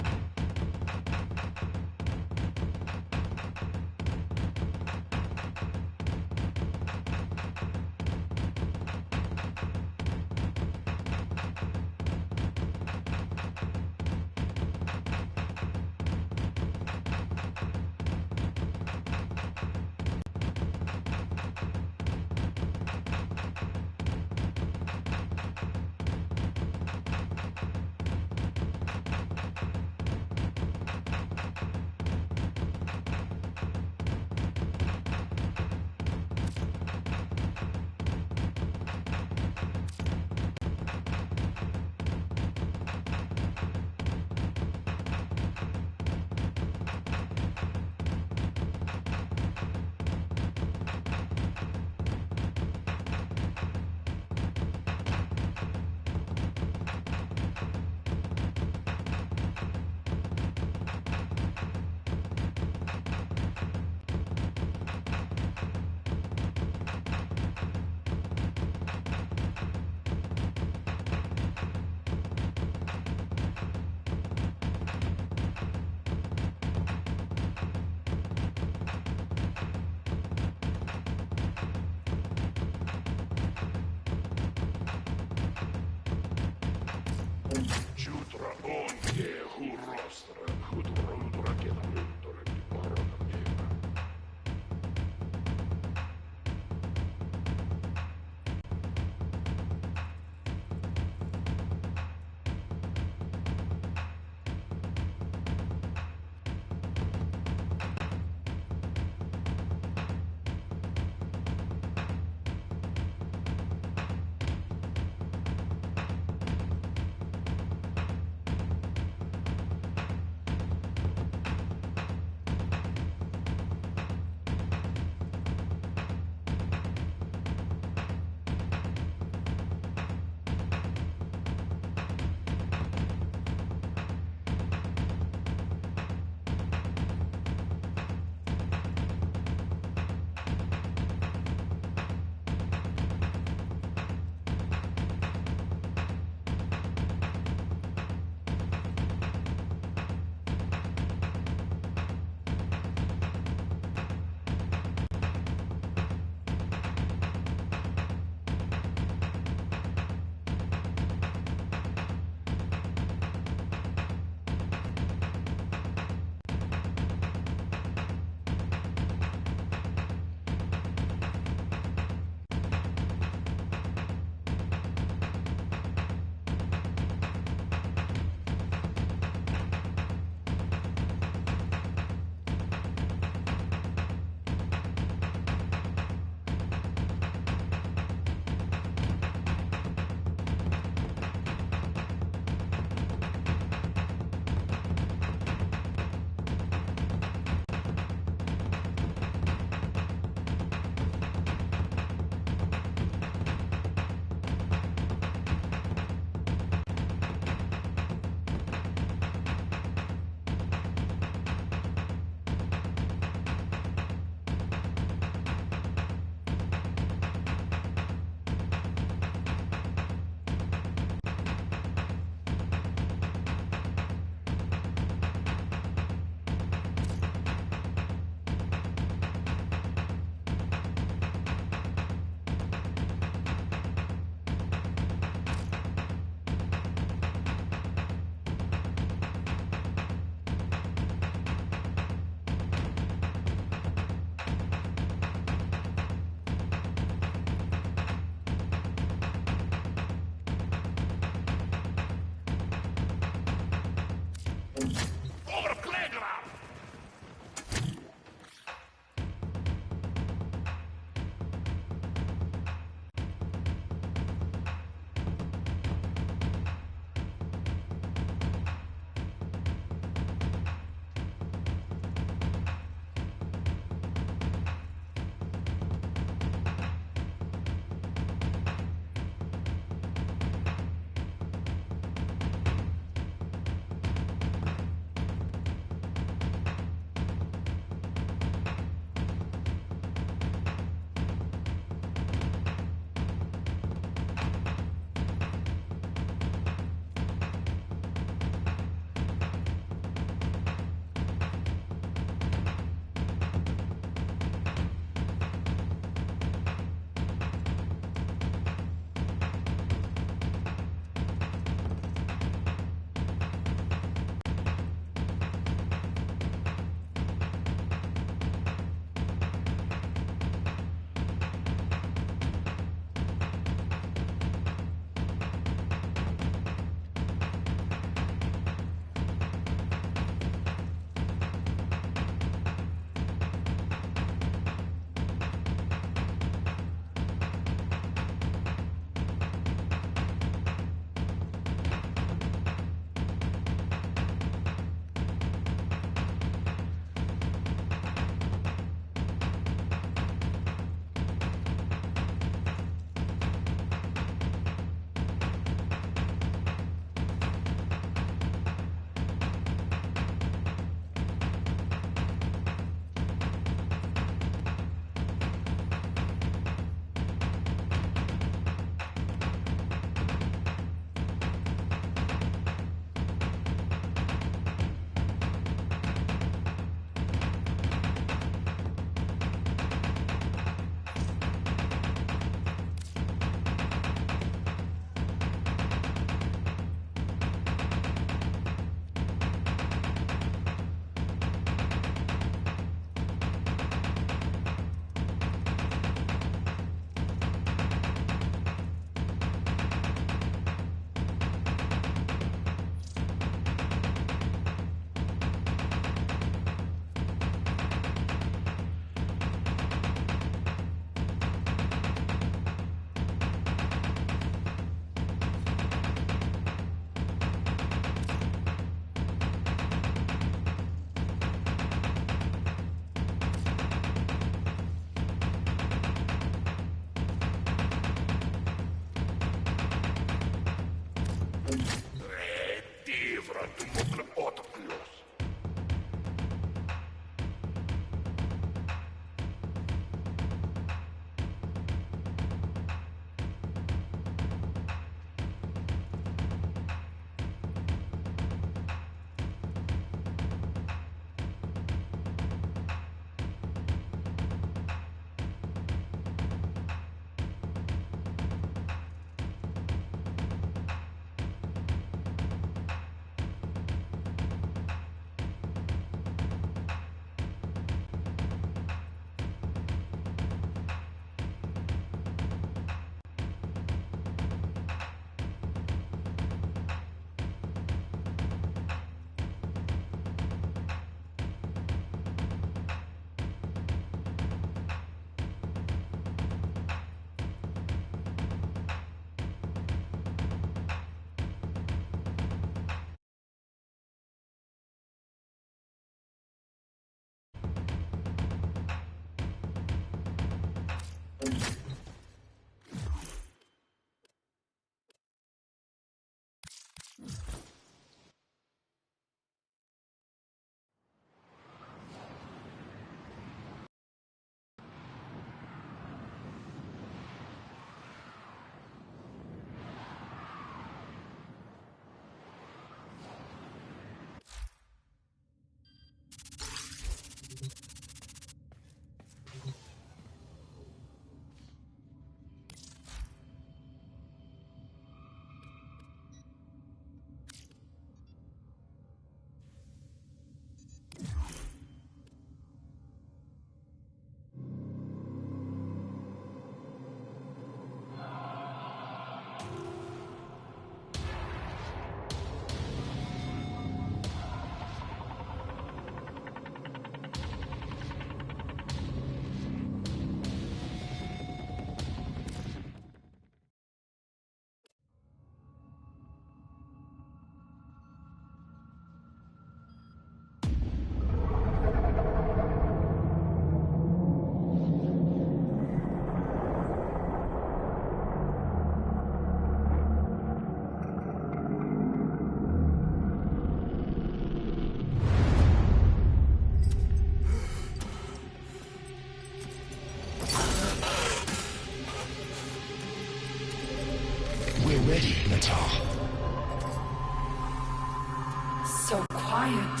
So quiet.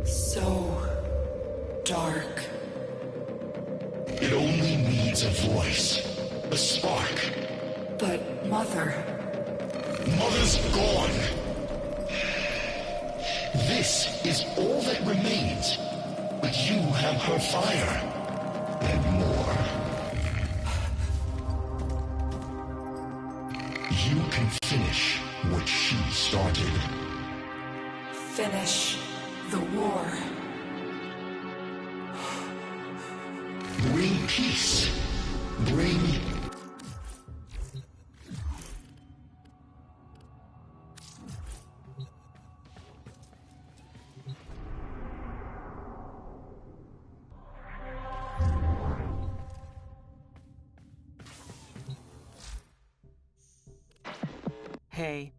So dark. It only needs a voice. A spark. But Mother... Mother's gone. This is all that remains. But you have her fire. And more. You can finish what she started. Finish the war. Bring peace. Bring... Hey.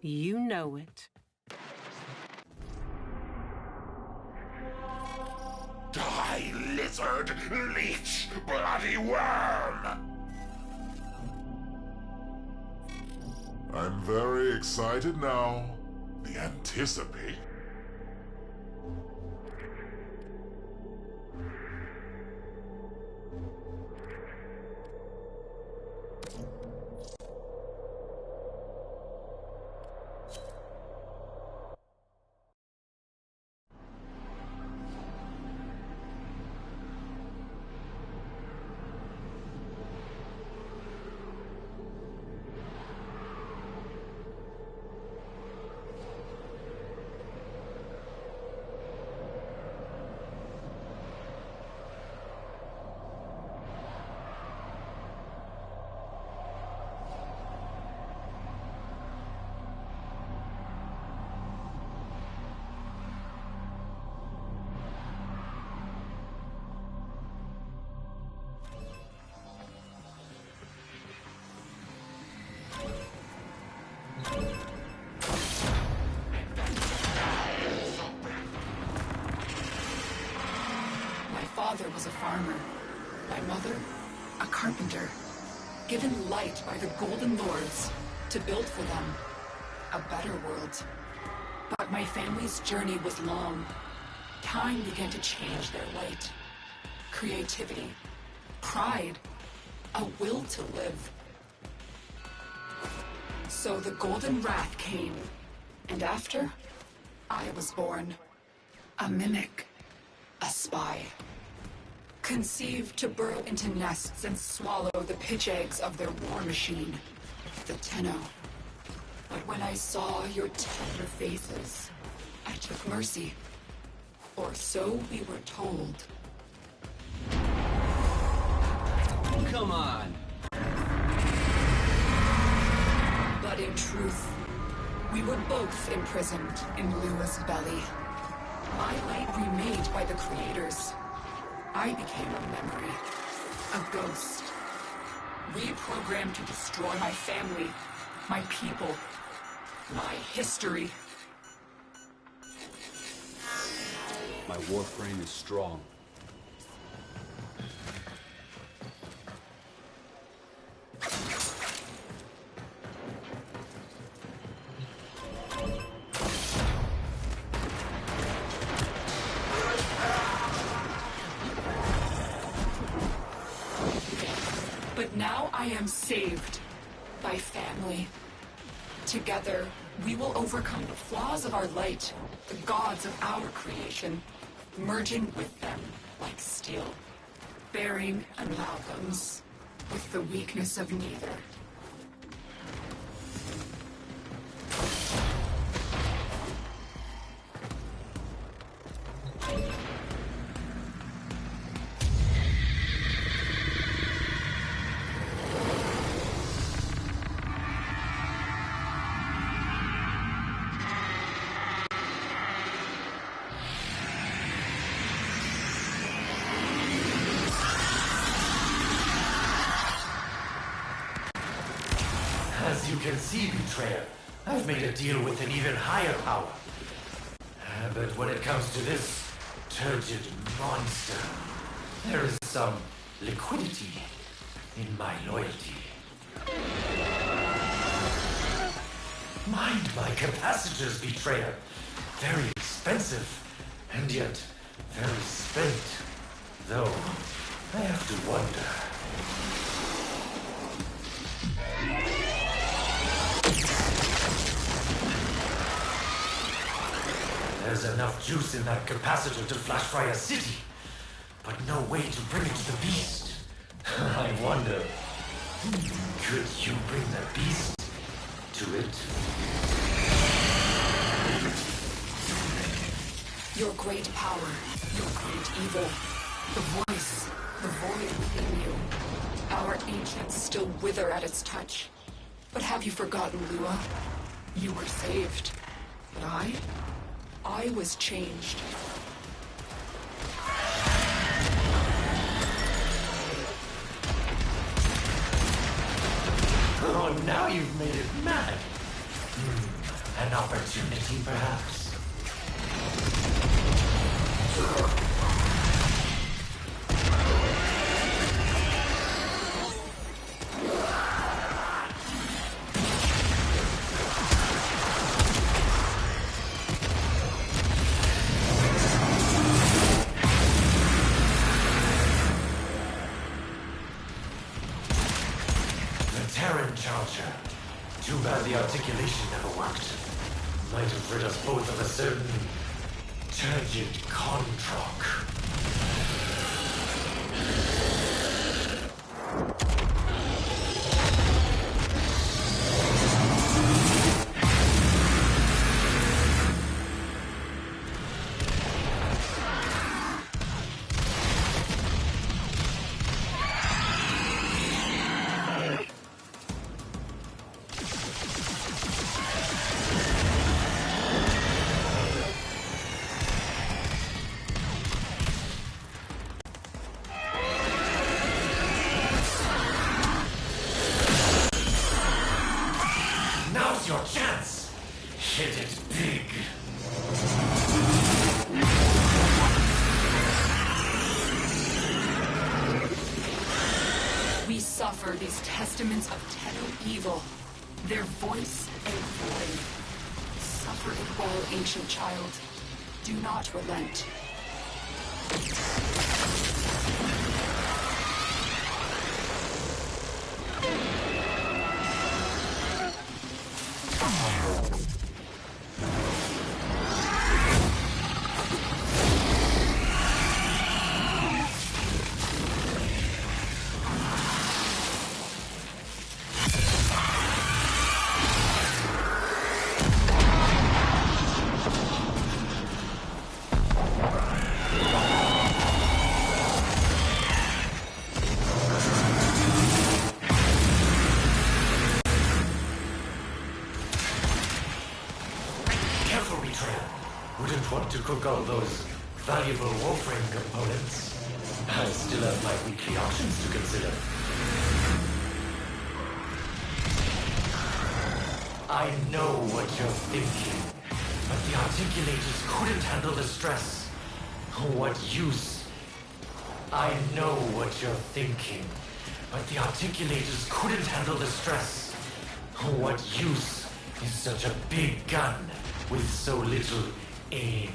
You know it. Die, lizard, leech, bloody worm! I'm very excited now. The anticipate. was a farmer. My mother, a carpenter. Given light by the Golden Lords to build for them a better world. But my family's journey was long. Time began to change their light. Creativity, pride, a will to live. So the Golden Wrath came, and after, I was born. A mimic, a spy. Conceived to burrow into nests and swallow the pitch eggs of their war machine, the Tenno. But when I saw your tender faces, I took mercy. Or so we were told. Come on! But in truth, we were both imprisoned in Lua's belly. My light remade by the creators. I became a memory, a ghost. Reprogrammed to destroy my family, my people, my history. My warframe is strong. But now I am saved by family. Together, we will overcome the flaws of our light, the gods of our creation, merging with them like steel, bearing amalgams with the weakness of neither. As you can see, Betrayer, I've made a deal with an even higher power. But when it comes to this turgid monster, there is some liquidity in my loyalty. Mind my capacitors, Betrayer. Very expensive, and yet very spent. Though, I have to wonder. There's enough juice in that capacitor to flash fry a city, but no way to bring it to the beast. I wonder, could you bring the beast to it? Your great power, your great evil, the voice, the void within you. Our ancients still wither at its touch. But have you forgotten, Lua? You were saved. But I was changed. Oh, now you've made it mad. An opportunity, perhaps? Terran Charger. Too bad the articulation never worked. Might have rid us both of a certain turgid Kontrok. Now's your chance. Hit it big. suffer these testaments of Tenno evil, their voice a void. Suffer it well, ancient child. Do not relent. To cook all those valuable Warframe components. I still have my weekly options to consider. I know what you're thinking, but the articulators couldn't handle the stress. What use? I know what you're thinking, but the articulators couldn't handle the stress. What use is such a big gun with so little aim?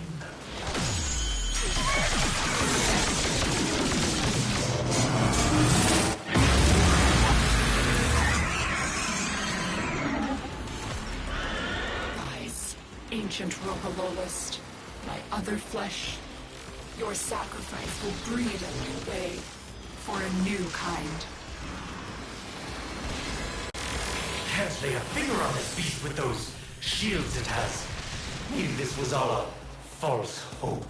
Rise, ancient Rokololist, my other flesh. Your sacrifice will breed a new way for a new kind. Can't lay a finger on this beast with those shields it has. Maybe this was all a false hope.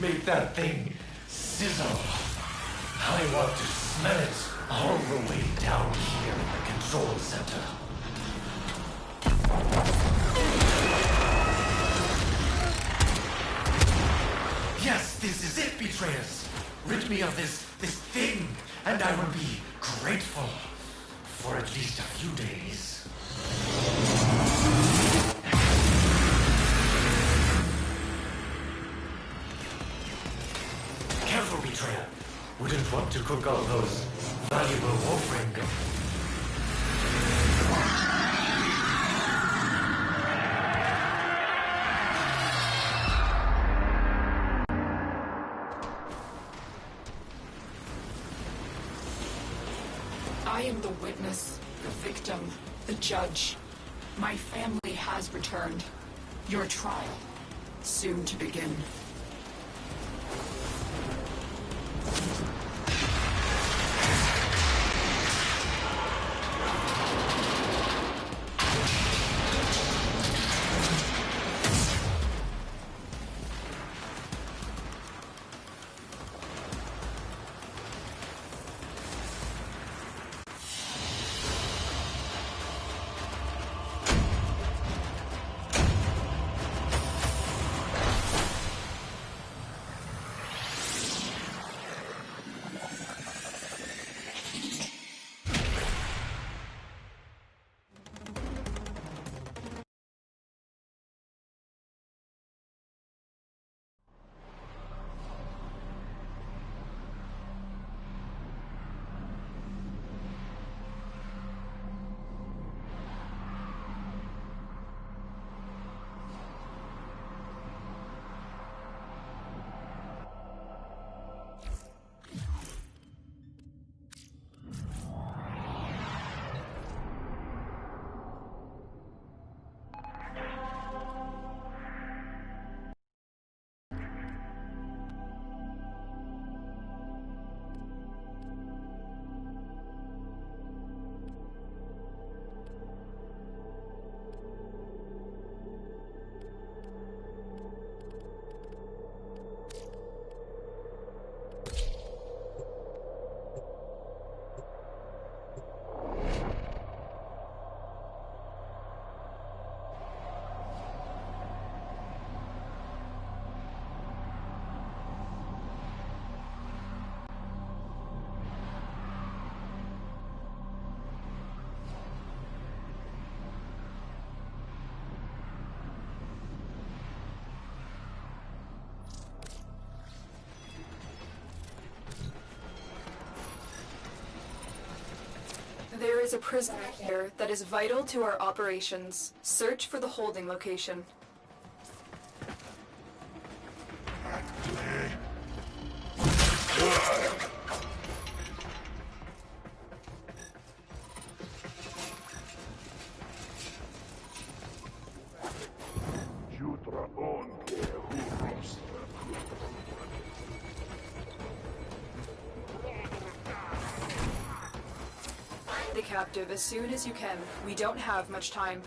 Make that thing sizzle. I want to smell it all the way down here in the control center. Yes, this is it, Betrayers. Rid me of this thing, and I will be grateful for at least a few days. Careful, Betrayer. Wouldn't want to cook all those valuable Warframe components. I am the witness, the victim, the judge. My family has returned. Your trial, soon to begin. There is a prisoner here that is vital to our operations. Search for the holding location. The captive as soon as you can. We don't have much time.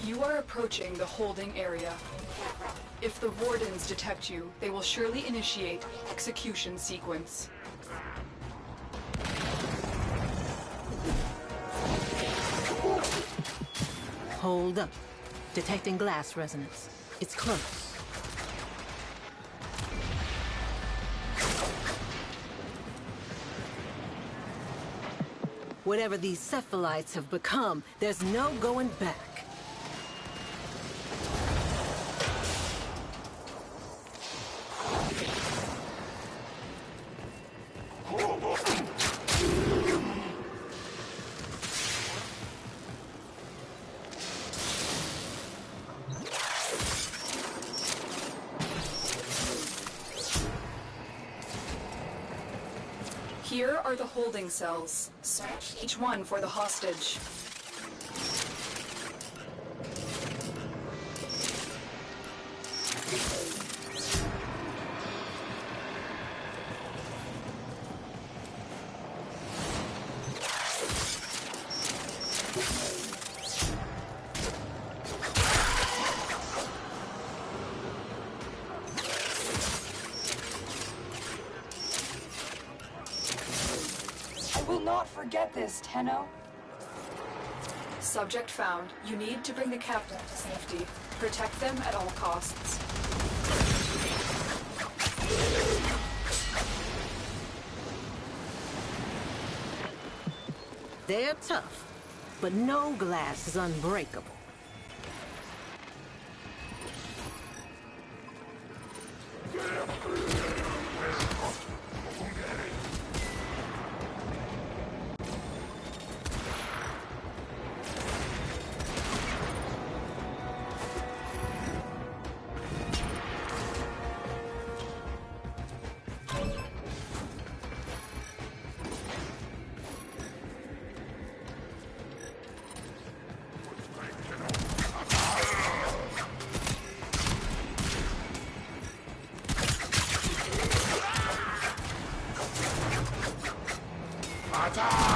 You are approaching the holding area. If the Wardens detect you, they will surely initiate execution sequence. Hold up. Detecting glass resonance. It's close. Whatever these cephalites have become, there's no going back. Here are the holding cells. Search each one for the hostage. not forget this, Tenno. Subject found. You need to bring the captain to safety. Protect them at all costs. They're tough, but no glass is unbreakable. Attack!